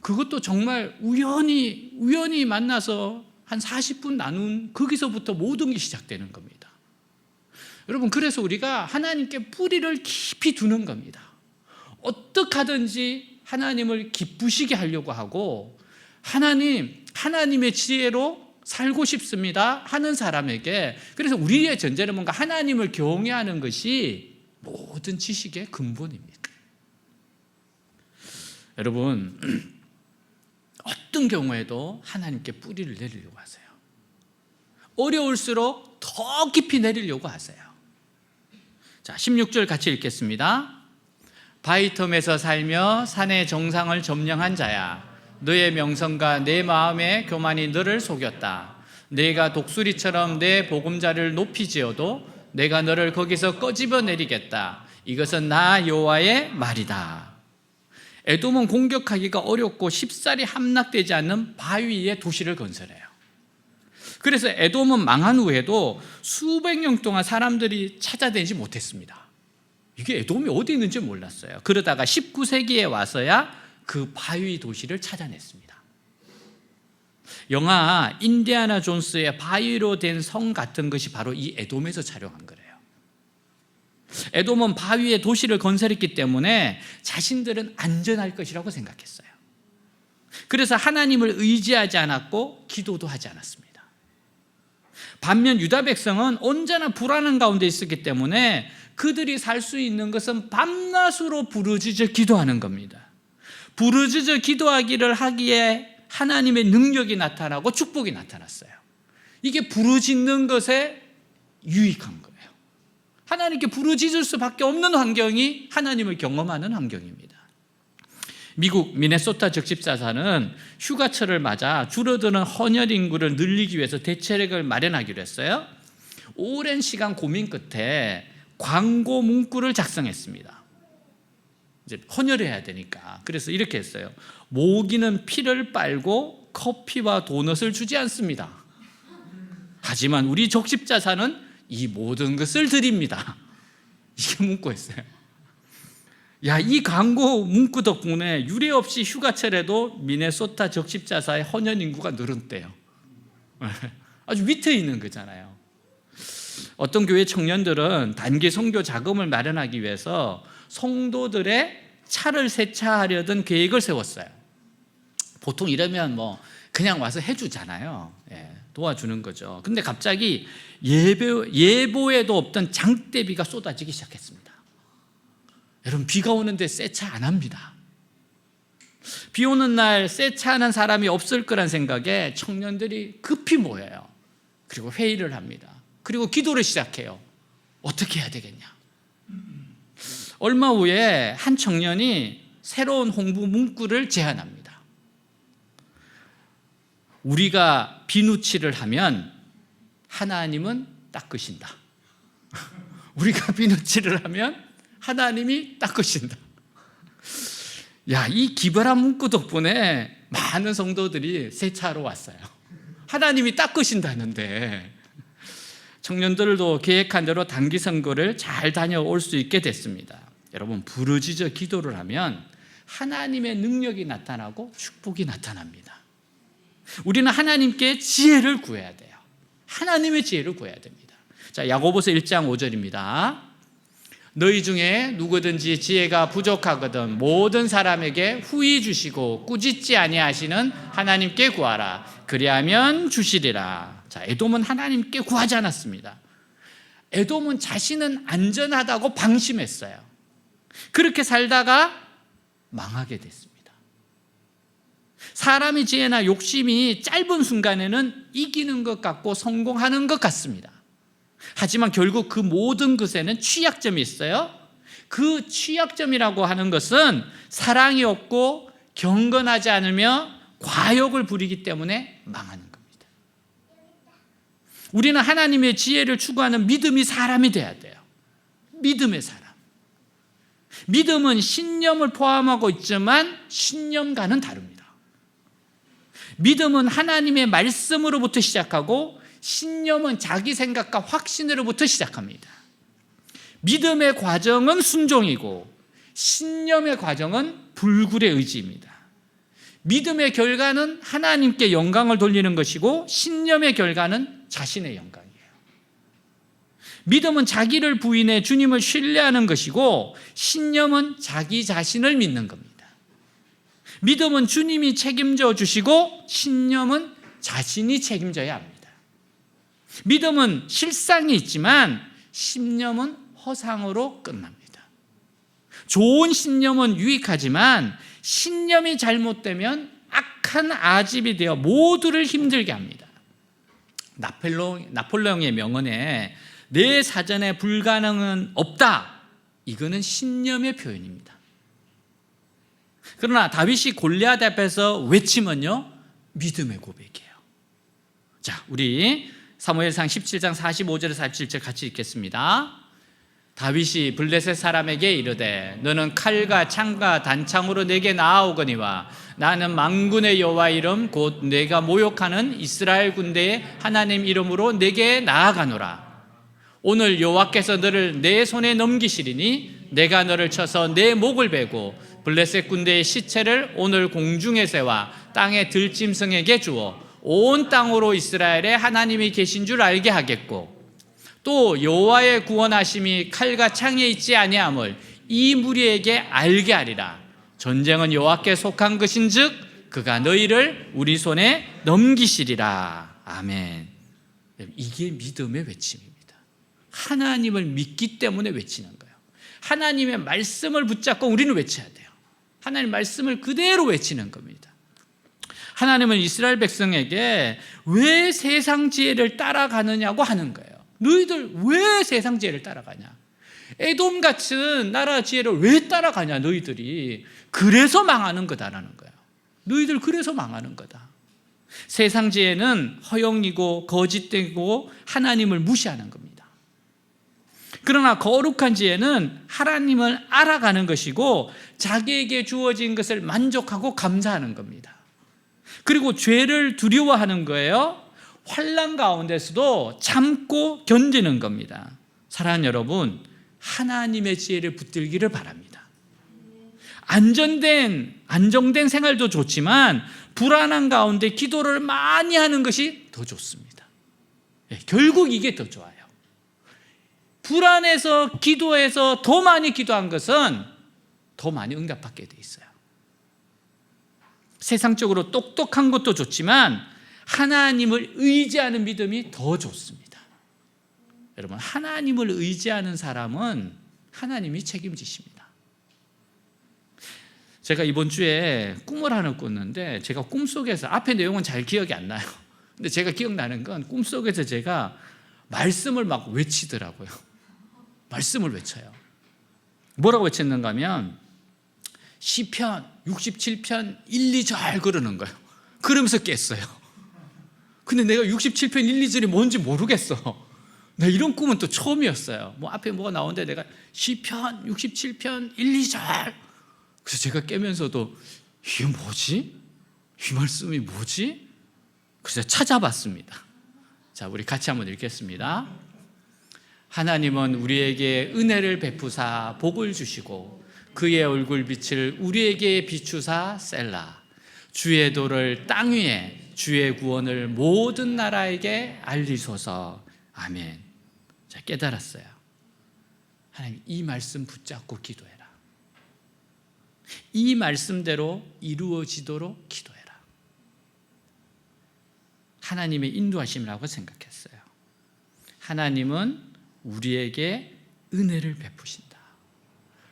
그것도 정말 우연히 만나서 한 40분 나눈 거기서부터 모든 게 시작되는 겁니다. 여러분 그래서 우리가 하나님께 뿌리를 깊이 두는 겁니다. 어떻게 하든지 하나님을 기쁘시게 하려고 하고 하나님의 지혜로 살고 싶습니다 하는 사람에게 그래서 우리의 전제는 뭔가 하나님을 경외하는 것이 모든 지식의 근본입니다. 여러분 어떤 경우에도 하나님께 뿌리를 내리려고 하세요. 어려울수록 더 깊이 내리려고 하세요. 자, 16절 같이 읽겠습니다. 바위 틈에서 살며 산의 정상을 점령한 자야, 너의 명성과 내 마음의 교만이 너를 속였다. 내가 독수리처럼 내 보금자리를 높이지어도 내가 너를 거기서 꺼집어 내리겠다. 이것은 나 여호와의 말이다. 에돔은 공격하기가 어렵고 쉽사리 함락되지 않는 바위 위에 도시를 건설해요. 그래서 에돔은 망한 후에도 수백 년 동안 사람들이 찾아내지 못했습니다. 이게 에돔이 어디 있는지 몰랐어요. 그러다가 19세기에 와서야 그 바위 도시를 찾아냈습니다. 영화 인디아나 존스의 바위로 된 성 같은 것이 바로 이 에돔에서 촬영한 거래요. 에돔은 바위에 도시를 건설했기 때문에 자신들은 안전할 것이라고 생각했어요. 그래서 하나님을 의지하지 않았고 기도도 하지 않았습니다. 반면 유다 백성은 언제나 불안한 가운데 있었기 때문에 그들이 살 수 있는 것은 밤낮으로 부르짖어 기도하는 겁니다. 부르짖어 기도하기를 하기에 하나님의 능력이 나타나고 축복이 나타났어요. 이게 부르짖는 것에 유익한 거예요. 하나님께 부르짖을 수밖에 없는 환경이 하나님을 경험하는 환경입니다. 미국 미네소타 적십자사는 휴가철을 맞아 줄어드는 헌혈 인구를 늘리기 위해서 대책을 마련하기로 했어요. 오랜 시간 고민 끝에 광고 문구를 작성했습니다. 이제 헌혈해야 되니까. 그래서 이렇게 했어요. 모기는 피를 빨고 커피와 도넛을 주지 않습니다. 하지만 우리 적십자사는 이 모든 것을 드립니다. 이게 문구였어요. 야, 이 광고 문구 덕분에 유례 없이 휴가철에도 미네소타 적십자사의 헌혈 인구가 늘었대요. 아주 위트에 있는 거잖아요. 어떤 교회 청년들은 단기 선교 자금을 마련하기 위해서 성도들의 차를 세차하려던 계획을 세웠어요. 보통 이러면 뭐 그냥 와서 해주잖아요. 도와주는 거죠. 근데 갑자기 예보에도 없던 장대비가 쏟아지기 시작했습니다. 여러분, 비가 오는데 세차 안 합니다. 비 오는 날 세차하는 사람이 없을 거란 생각에 청년들이 급히 모여요. 그리고 회의를 합니다. 그리고 기도를 시작해요. 어떻게 해야 되겠냐. 얼마 후에 한 청년이 새로운 홍보 문구를 제안합니다. 우리가 비누칠을 하면 하나님은 닦으신다. 우리가 비누칠을 하면 하나님이 닦으신다. 야, 이 기발한 문구 덕분에 많은 성도들이 세차하러 왔어요. 하나님이 닦으신다는데. 청년들도 계획한 대로 단기 선거를 잘 다녀올 수 있게 됐습니다. 여러분, 부르짖어 기도를 하면 하나님의 능력이 나타나고 축복이 나타납니다. 우리는 하나님께 지혜를 구해야 돼요. 하나님의 지혜를 구해야 됩니다. 자, 야고보서 1장 5절입니다. 너희 중에 누구든지 지혜가 부족하거든 모든 사람에게 후히 주시고 꾸짖지 아니하시는 하나님께 구하라. 그리하면 주시리라. 자, 에돔은 하나님께 구하지 않았습니다. 에돔은 자신은 안전하다고 방심했어요. 그렇게 살다가 망하게 됐습니다. 사람의 지혜나 욕심이 짧은 순간에는 이기는 것 같고 성공하는 것 같습니다. 하지만 결국 그 모든 것에는 취약점이 있어요. 그 취약점이라고 하는 것은 사랑이 없고 경건하지 않으며 과욕을 부리기 때문에 망하는 겁니다. 우리는 하나님의 지혜를 추구하는 믿음이 사람이 돼야 돼요. 믿음의 사람. 믿음은 신념을 포함하고 있지만 신념과는 다릅니다. 믿음은 하나님의 말씀으로부터 시작하고 신념은 자기 생각과 확신으로부터 시작합니다. 믿음의 과정은 순종이고 신념의 과정은 불굴의 의지입니다. 믿음의 결과는 하나님께 영광을 돌리는 것이고 신념의 결과는 자신의 영광이에요. 믿음은 자기를 부인해 주님을 신뢰하는 것이고 신념은 자기 자신을 믿는 겁니다. 믿음은 주님이 책임져 주시고 신념은 자신이 책임져야 합니다. 믿음은 실상이 있지만 신념은 허상으로 끝납니다. 좋은 신념은 유익하지만 신념이 잘못되면 악한 아집이 되어 모두를 힘들게 합니다. 나폴레옹의 명언에 내 사전에 불가능은 없다, 이거는 신념의 표현입니다. 그러나 다윗이 골리앗 앞에서 외치면요, 믿음의 고백이에요. 자, 우리 사무엘상 17장 45절에서 47절 같이 읽겠습니다. 다윗이 블레셋 사람에게 이르되 너는 칼과 창과 단창으로 내게 나아오거니와 나는 만군의 여호와 이름 곧 내가 모욕하는 이스라엘 군대의 하나님 이름으로 내게 나아가노라. 오늘 여호와께서 너를 내 손에 넘기시리니 내가 너를 쳐서 내 목을 베고 블레셋 군대의 시체를 오늘 공중에 세워 땅의 들짐승에게 주어 온 땅으로 이스라엘의 하나님이 계신 줄 알게 하겠고 또 여호와의 구원하심이 칼과 창에 있지 아니함을 이 무리에게 알게 하리라. 전쟁은 여호와께 속한 것인즉 그가 너희를 우리 손에 넘기시리라. 아멘. 이게 믿음의 외침입니다. 하나님을 믿기 때문에 외치는 거예요. 하나님의 말씀을 붙잡고 우리는 외쳐야 돼요. 하나님의 말씀을 그대로 외치는 겁니다. 하나님은 이스라엘 백성에게 왜 세상 지혜를 따라가느냐고 하는 거예요. 너희들 왜 세상 지혜를 따라가냐? 에돔 같은 나라 지혜를 왜 따라가냐? 너희들이 그래서 망하는 거다라는 거예요. 너희들 그래서 망하는 거다. 세상 지혜는 허영이고 거짓되고 하나님을 무시하는 겁니다. 그러나 거룩한 지혜는 하나님을 알아가는 것이고 자기에게 주어진 것을 만족하고 감사하는 겁니다. 그리고 죄를 두려워하는 거예요. 환난 가운데서도 참고 견디는 겁니다. 사랑하는 여러분, 하나님의 지혜를 붙들기를 바랍니다. 안정된 생활도 좋지만 불안한 가운데 기도를 많이 하는 것이 더 좋습니다. 결국 이게 더 좋아요. 불안해서 기도해서 더 많이 기도한 것은 더 많이 응답받게 돼 있어요. 세상적으로 똑똑한 것도 좋지만 하나님을 의지하는 믿음이 더 좋습니다. 여러분, 하나님을 의지하는 사람은 하나님이 책임지십니다. 제가 이번 주에 꿈을 하나 꿨는데 제가 꿈속에서 앞에 내용은 잘 기억이 안 나요. 근데 제가 기억나는 건 꿈속에서 제가 말씀을 막 외치더라고요. 말씀을 외쳐요. 뭐라고 외쳤는가 하면 시편 67편 1, 2절 그러는 거예요. 그러면서 깼어요. 근데 내가 67편 1, 2절이 뭔지 모르겠어. 나 이런 꿈은 또 처음이었어요. 뭐 앞에 뭐가 나오는데 내가 시편 67편 1, 2절. 그래서 제가 깨면서도 이게 뭐지? 이 말씀이 뭐지? 그래서 찾아봤습니다. 자, 우리 같이 한번 읽겠습니다. 하나님은 우리에게 은혜를 베푸사 복을 주시고 그의 얼굴 빛을 우리에게 비추사 셀라. 주의 도를 땅 위에 주의 구원을 모든 나라에게 알리소서. 아멘. 자, 깨달았어요. 하나님, 이 말씀 붙잡고 기도해라. 이 말씀대로 이루어지도록 기도해라. 하나님의 인도하심이라고 생각했어요. 하나님은 우리에게 은혜를 베푸신다.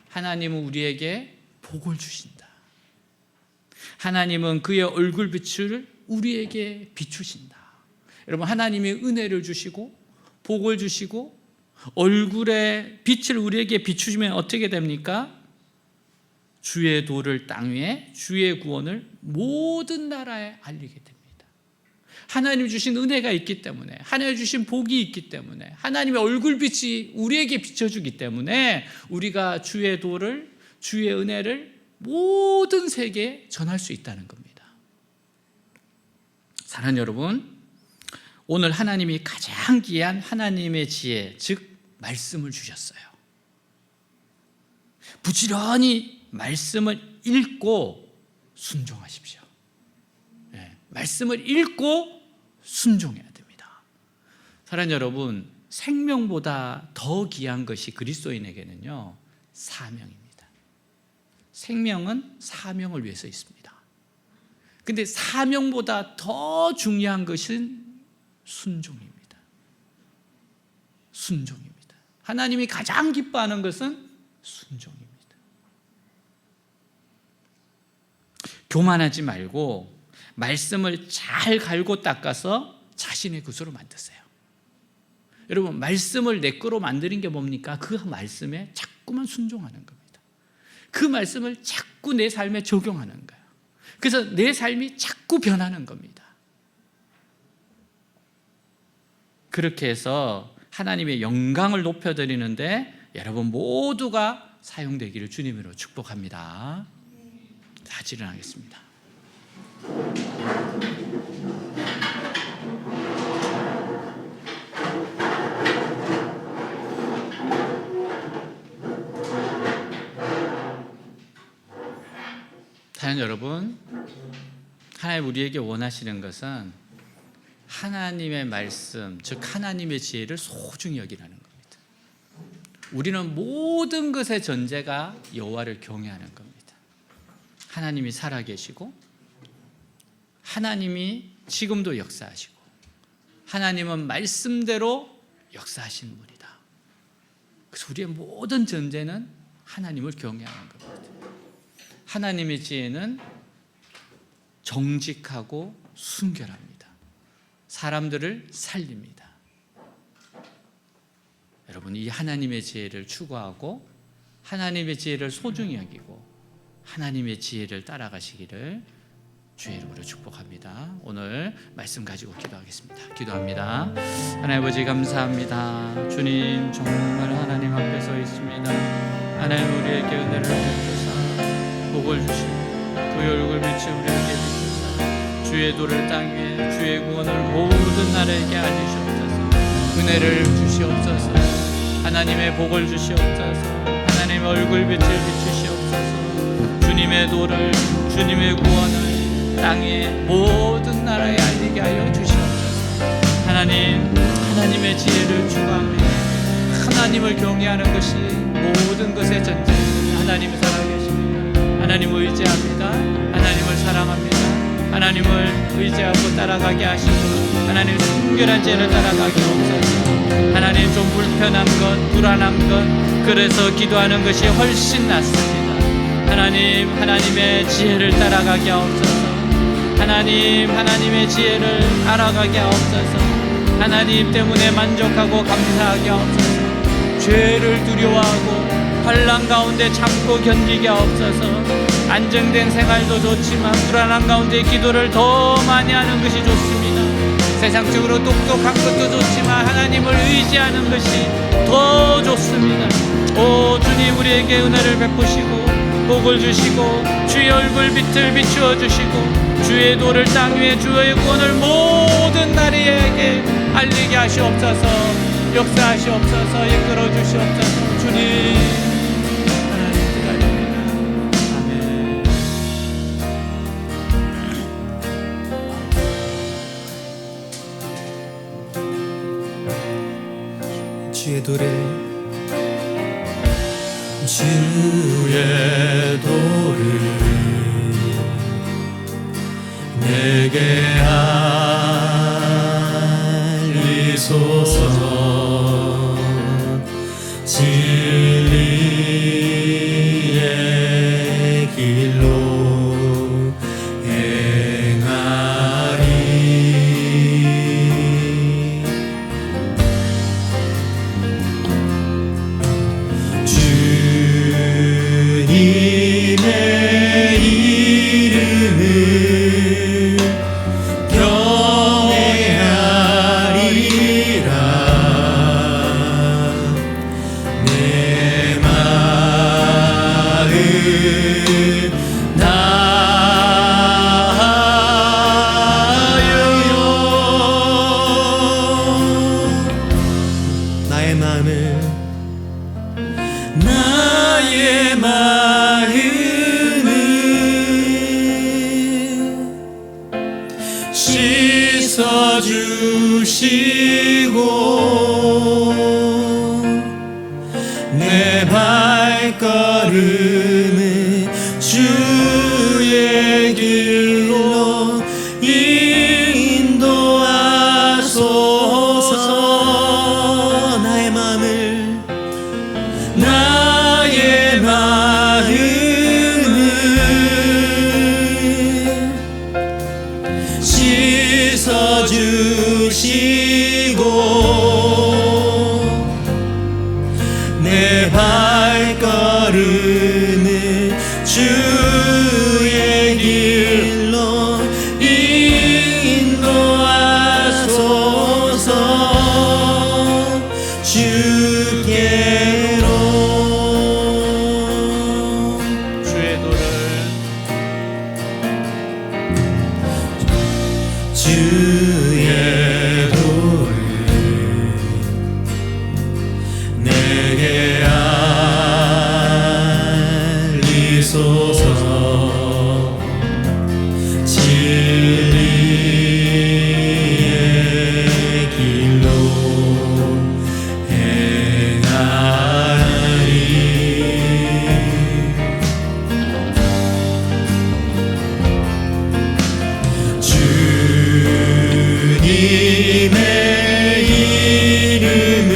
하나님은 우리에게 복을 주신다. 하나님은 그의 얼굴 빛을 우리에게 비추신다. 여러분, 하나님이 은혜를 주시고 복을 주시고 얼굴의 빛을 우리에게 비추시면 어떻게 됩니까? 주의 도를 땅 위에 주의 구원을 모든 나라에 알리게 됩니다. 하나님 주신 은혜가 있기 때문에, 하나님 주신 복이 있기 때문에, 하나님의 얼굴빛이 우리에게 비춰주기 때문에 우리가 주의 도를, 주의 은혜를 모든 세계에 전할 수 있다는 겁니다. 사랑하는 여러분, 오늘 하나님이 가장 귀한 하나님의 지혜, 즉 말씀을 주셨어요. 부지런히 말씀을 읽고 순종하십시오. 말씀을 읽고 순종해야 됩니다. 사랑하는 여러분, 생명보다 더 귀한 것이 그리스도인에게는요, 사명입니다. 생명은 사명을 위해서 있습니다. 근데 사명보다 더 중요한 것은 순종입니다. 순종입니다. 하나님이 가장 기뻐하는 것은 순종입니다. 교만하지 말고 말씀을 잘 갈고 닦아서 자신의 것으로 만드세요. 여러분, 말씀을 내 거로 만드는 게 뭡니까? 그 말씀에 자꾸만 순종하는 겁니다. 그 말씀을 자꾸 내 삶에 적용하는 거예요. 그래서 내 삶이 자꾸 변하는 겁니다. 그렇게 해서 하나님의 영광을 높여드리는데 여러분 모두가 사용되기를 주님으로 축복합니다. 다 일어나겠습니다. 사연 여러분, 하나님 우리에게 원하시는 것은 하나님의 말씀, 즉 하나님의 지혜를 소중히 여기라는 겁니다. 우리는 모든 것의 전제가 여호와를 경외하는 겁니다. 하나님이 살아계시고 하나님이 지금도 역사하시고 하나님은 말씀대로 역사하시는 분이다. 그래서 우리의 모든 전제는 하나님을 경외하는 겁니다. 하나님의 지혜는 정직하고 순결합니다. 사람들을 살립니다. 여러분, 이 하나님의 지혜를 추구하고 하나님의 지혜를 소중히 여기고 하나님의 지혜를 따라가시기를 주의 이름으로 축복합니다. 오늘 말씀 가지고 기도하겠습니다. 기도합니다. 하나님 아버지 감사합니다. 주님 정말 하나님 앞에 서 있습니다. 하나님 우리에게 은혜를 베푸사 복을 주시고 그의 얼굴 빛을 우리에게 비추사 주의 도를 땅 위에 주의 구원을 모든 나라에게 알리시옵소서. 은혜를 주시옵소서. 하나님의 복을 주시옵소서. 하나님의 얼굴 빛을 비추시옵소서. 주님의 도를 주님의 구원을 땅의 모든 나라에 알리게 하여 주시옵소서. 하나님의 지혜를 추구합니다. 하나님을 경외하는 것이 모든 것의 전제입니다. 하나님이 살아계십니다. 하나님을 의지합니다. 하나님을 사랑합니다. 하나님을 의지하고 따라가게 하시고 하나님의 순결한 지혜를 따라가게 하옵소서. 하나님 좀 불편한 것, 불안한 것, 그래서 기도하는 것이 훨씬 낫습니다. 하나님의 지혜를 따라가게 하옵소서. 하나님의 지혜를 알아가게 하옵소서. 하나님 때문에 만족하고 감사하게 하옵소서. 죄를 두려워하고 환난 가운데 참고 견디게 하옵소서. 안정된 생활도 좋지만 불안한 가운데 기도를 더 많이 하는 것이 좋습니다. 세상적으로 똑똑한 것도 좋지만 하나님을 의지하는 것이 더 좋습니다. 오 주님, 우리에게 은혜를 베푸시고 복을 주시고 주의 얼굴 빛을 비추어 주시고 주의 도를 땅 위에 주의 구원을 모든 나라에게 알리게 하시옵소서. 역사하시옵소서. 이끌어 주시옵소서. 주님 하나님 기다립니다. 아멘. 주의 도를 주의 도를 내게 알리소서. 진리의 길로 행하리. 주님의 이름을 경외하리라. 내 마음 다하여 나의 마음을 씻어주시고 내 발걸음을 주의 길로 인도하소서. 나의 마음을 주시고 내 발걸음을 주의 길로 인도하소서. 주께로 주의 도를 주의 도를 내게 알리소서. 진리의 길로 행하리. 주님의 이름을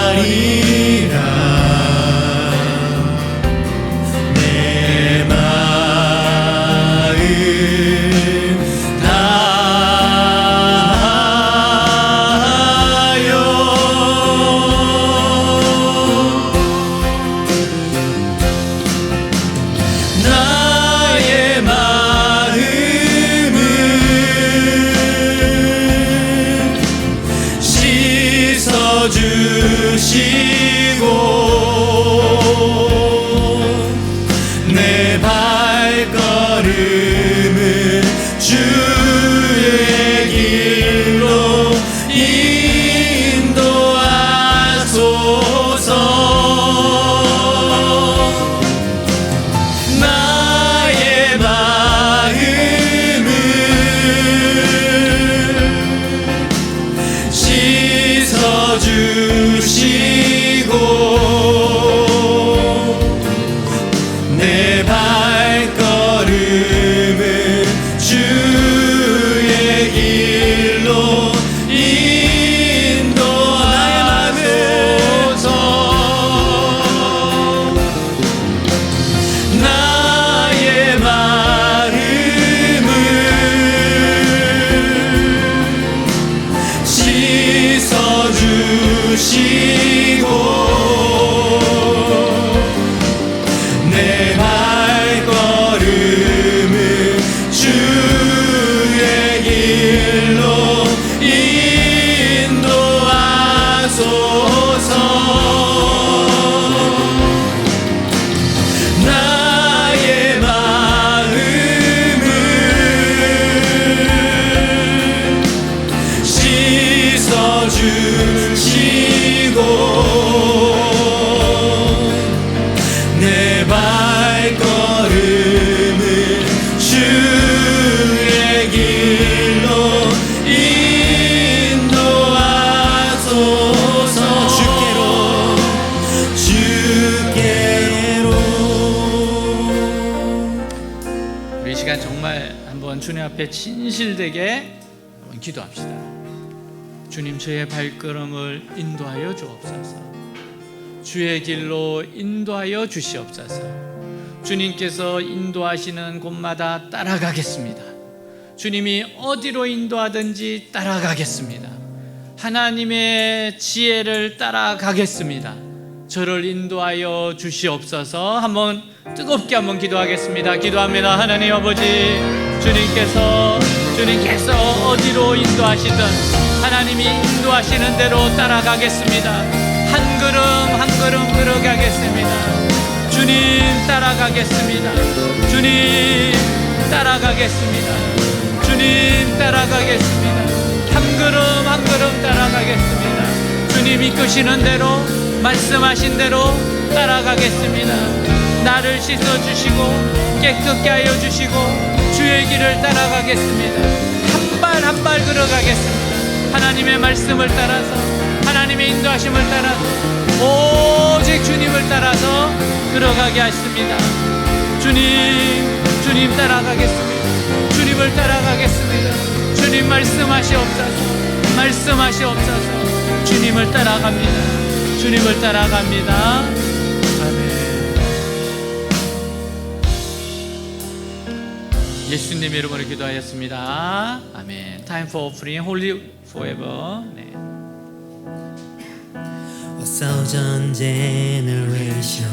경외하리라. 내 마음 다하여 나의 마음을 씻어주시고 내 발걸음을 주의 길로 인도하소서. 나의 마음을 씻어주시고 내 발걸음을 주의 길로 인도하소서. 나의 마음을 씻어주시고 내 발걸음을 주의 길로 인도하소서. 나의 마음을 씻어주시고 내 발걸음을 주의 길로 인도하소서. 주께로 우리 이 시간 정말 한번 주님 앞에 진실되게 한번 기도합시다. 주님, 저의 발걸음을 인도하여 주옵소서. 주의 길로 인도하여 주시옵소서. 주님께서 인도하시는 곳마다 따라가겠습니다. 주님이 어디로 인도하든지 따라가겠습니다. 하나님의 지혜를 따라가겠습니다. 저를 인도하여 주시옵소서. 한번 뜨겁게 한번 기도하겠습니다. 기도합니다. 하나님 아버지, 주님께서 어디로 인도하시든 하나님이 인도하시는 대로 따라가겠습니다. 한 걸음 한 걸음 걸어가겠습니다. 주님 따라가겠습니다. 주님 따라가겠습니다. 주님 따라가겠습니다. 한 걸음 한 걸음 따라가겠습니다. 주님 이끄시는 대로, 말씀하신 대로 따라가겠습니다. 나를 씻어주시고 깨끗게 하여 주시고 주의 길을 따라가겠습니다. 한 발 한 발 걸어가겠습니다. 하나님의 말씀을 따라서, 하나님의 인도하심을 따라서, 오직 주님을 따라서 걸어가게 하십니다. 주님 따라가겠습니다. 주님을 따라가겠습니다. 주님 말씀하시옵소서. 말씀하시옵소서. 주님을 따라갑니다. 주님을 따라갑니다. 아멘. 예수님 이름으로 기도하였습니다. 아멘. Time for offering, holy forever. 네. A thousand generation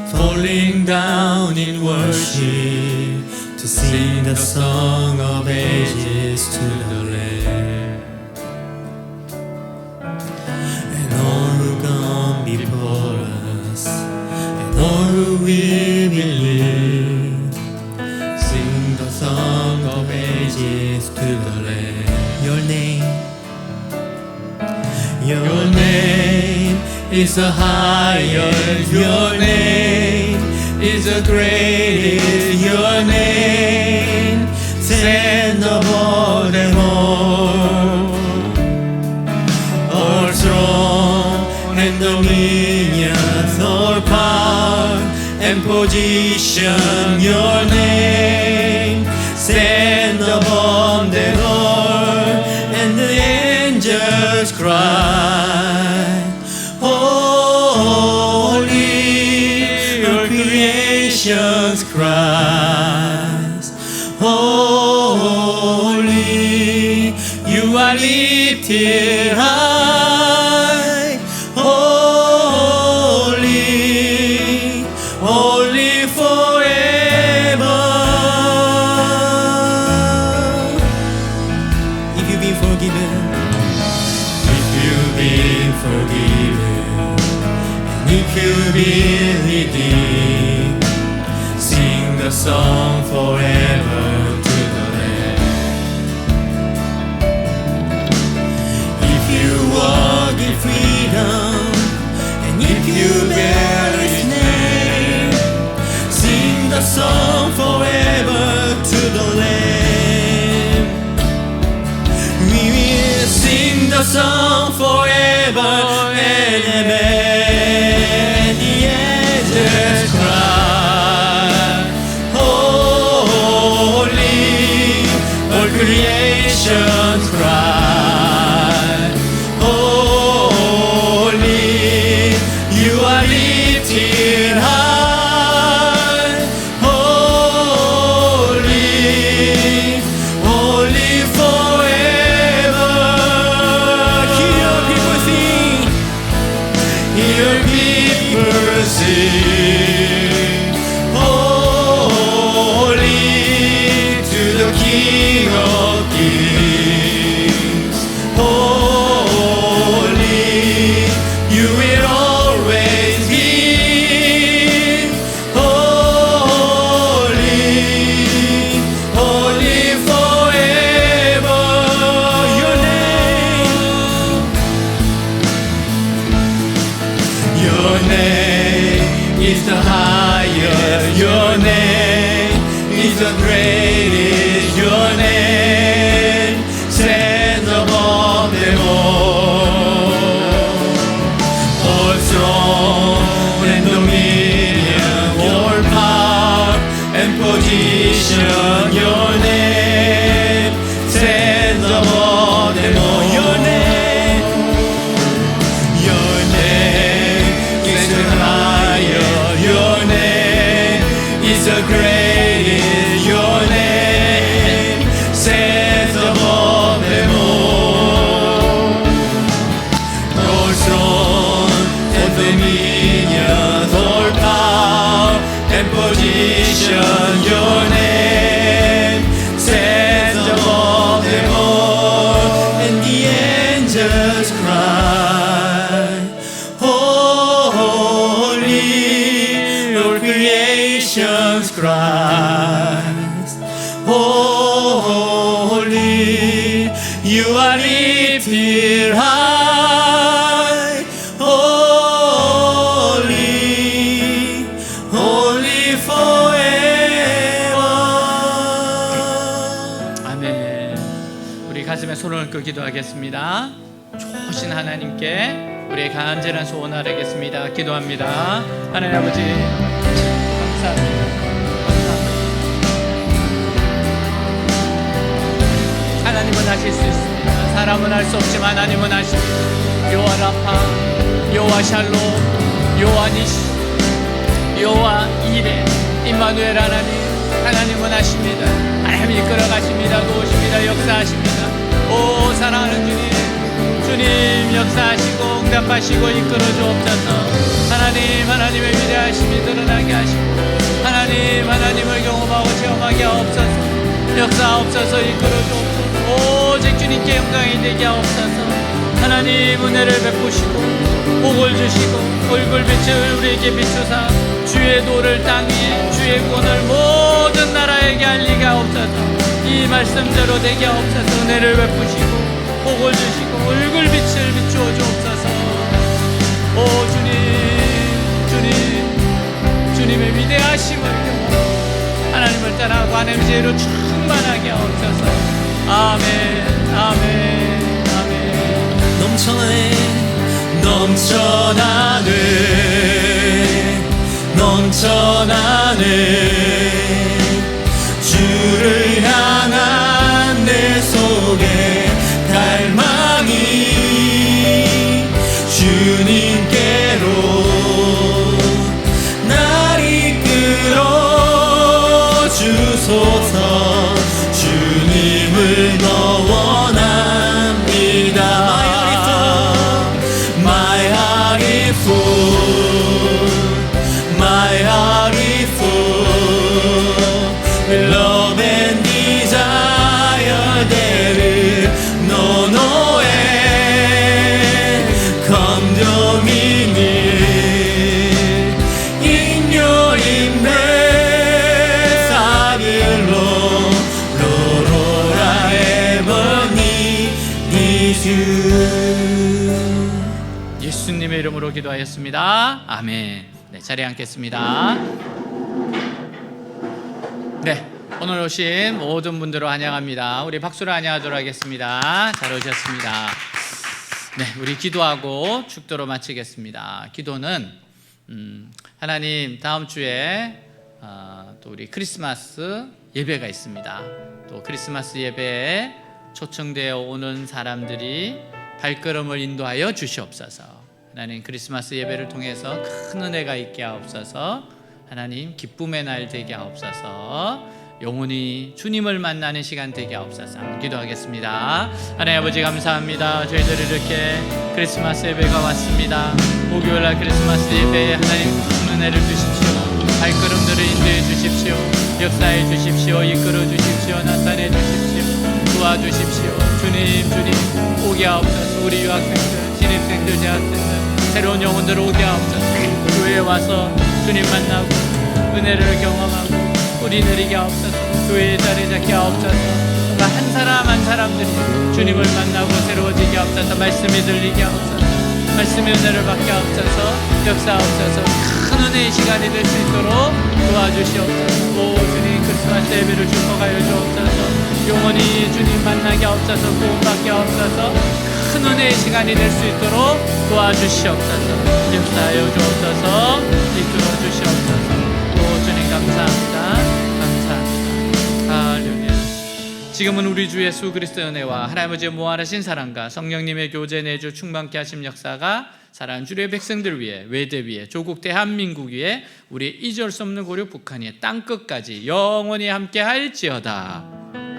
Falling down in worship to sing the song of ages to the Lamb. And all who come before us, and all who will believe, sing the song of ages to the Lamb. Your name is the highest. Your name is the greatest. Your name stands above them all. All throne and dominions, all power and position. Your name stands above them all, and the angels cry, holy. Your creations cries, holy. You are lifted high, holy, holy forever. If you've been forgiven, if you've been forgiven, and if you've been redeemed, sing the song forever to the Lamb. If you walk in freedom, and if you bear His name, sing the song forever to the Lamb. We will sing the song forever and amen. The angels cry, holy. All creation cry, holy. You are lifted high, holy, holy forever. Hear your people sing, hear your people sing, holy to the King of Kings, holy. You will always be holy, holy forever. Your name is the highest. Your name is the greatest. Your name stands above them all. All throne and dominion, all power and position. Your name stands above them all. Your name is the highest. Your name is the greatest. Your name stands above them all. All throne and dominion, all power and position. Your name stands above them all, and the angels cry, holy. Your creations cries, holy. You are lifted high, holy, holy forever. 아멘. 우리 가슴에 손을 얹고 기도하겠습니다. 좋으신 하나님께 우리의 간절한 소원을 하겠습니다. 기도합니다. 하나님 아버지 감사합니다. 하나님은 하실 수 있습니다. 사람은 할 수 없지만 하나님은 하십니다. 여호와 라파, 여호와 샬롬, 여호와 니시, 여호와 이레, 임마누엘 하나님, 하나님은 하십니다. 하나님 이끌어 가십니다. 도우십니다. 역사하십니다. 오 사랑하는 주님 역사하시고 응답하시고 이끌어 주옵소서. 하나님의 위대하심이 드러나게 하시고 하나님을 경험하고 체험하게 하옵소서. 역사하옵소서. 이끌어 주옵소서. 오직 주님께 영광이 되게 하옵소서. 하나님 은혜를 베푸시고 복을 주시고 얼굴빛을 우리에게 비추사 주의 도를 땅 위에 주의 권을 모든 나라에게 알리게 하옵소서. 이 말씀대로 되게 하옵소서. 은혜를 베푸시고 복을 주시고 얼굴빛을 비추어 주옵소서. 오 주님의 위대하심을 경험하고 하나님을 따라가고 하나님의 지혜로 충만하게 하옵소서. 아멘 아멘 아멘. 넘쳐나네 주를 향한 내 속에 갈망이 주님께로 날 이끌어 주소서. 주님을 더 원합니다. My heart is full, my heart is full with love and desire. There is no end. Come to me near in your embrace. I belong, Lord, I ever need you. 예수님의 이름으로 기도하였습니다. 아멘. 네, 자리에 앉겠습니다. 네, 오늘 오신 모든 분들을 환영합니다. 우리 박수로 환영하도록 하겠습니다. 잘 오셨습니다. 네, 우리 기도하고 축도로 마치겠습니다. 기도는 하나님 다음 주에 또 우리 크리스마스 예배가 있습니다. 또 크리스마스 예배에 초청되어 오는 사람들이 발걸음을 인도하여 주시옵소서. 하나님 크리스마스 예배를 통해서 큰 은혜가 있게 하옵소서. 하나님 기쁨의 날 되게 하옵소서. 영원히 주님을 만나는 시간 되게 하옵소서. 기도하겠습니다. 하나님 아버지 감사합니다. 저희들이 이렇게 크리스마스 예배가 왔습니다. 목요일날 크리스마스 예배에 하나님 큰 은혜를 주십시오. 발걸음들을 인도해 주십시오. 역사해 주십시오. 이끌어 주십시오. 나타내 주십시오. 도와주십시오. 주님 오게 하옵소서. 우리 유학생들, 신입생들, 재학생들, 새로운 영혼들 오게 하옵소서. 교회에 와서 주님 만나고 은혜를 경험하고 뿌리 내리게 하옵소서. 교회에 자리 잡게 하옵소서. 한 사람 한 사람들이 주님을 만나고 새로워지게 하옵소서. 말씀이 들리게 하옵소서. 말씀의 은혜를 받게 하옵소서. 역사하옵소서. 큰 은혜의 시간이 될 수 있도록 도와주시옵소서. 오 주님 크리스마스 예배를 축복하여 주옵소서. 영원히 주님 만나게 하옵소서. 구원받게 하옵소서. 큰 은혜의 시간이 될 수 있도록 도와주시옵소서. 역사하여 주옵소서. 이끌어 주시옵소서. 오 주님 감사합니다. 할렐루야. 지금은 우리 주 예수 그리스도의 은혜와 하나님 아버지의 무한하신 사랑과 성령님의 교제 내주 충만케 하심 역사가 사랑하는 주의 백성들 위해, 외대 위에, 조국 대한민국 위에, 우리 잊을 수 없는 고려 북한의 땅끝까지 영원히 함께 할지어다.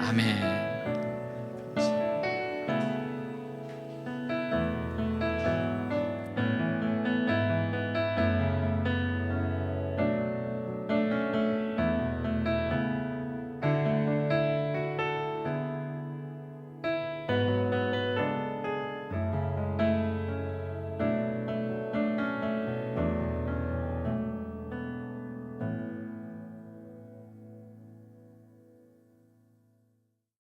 아멘.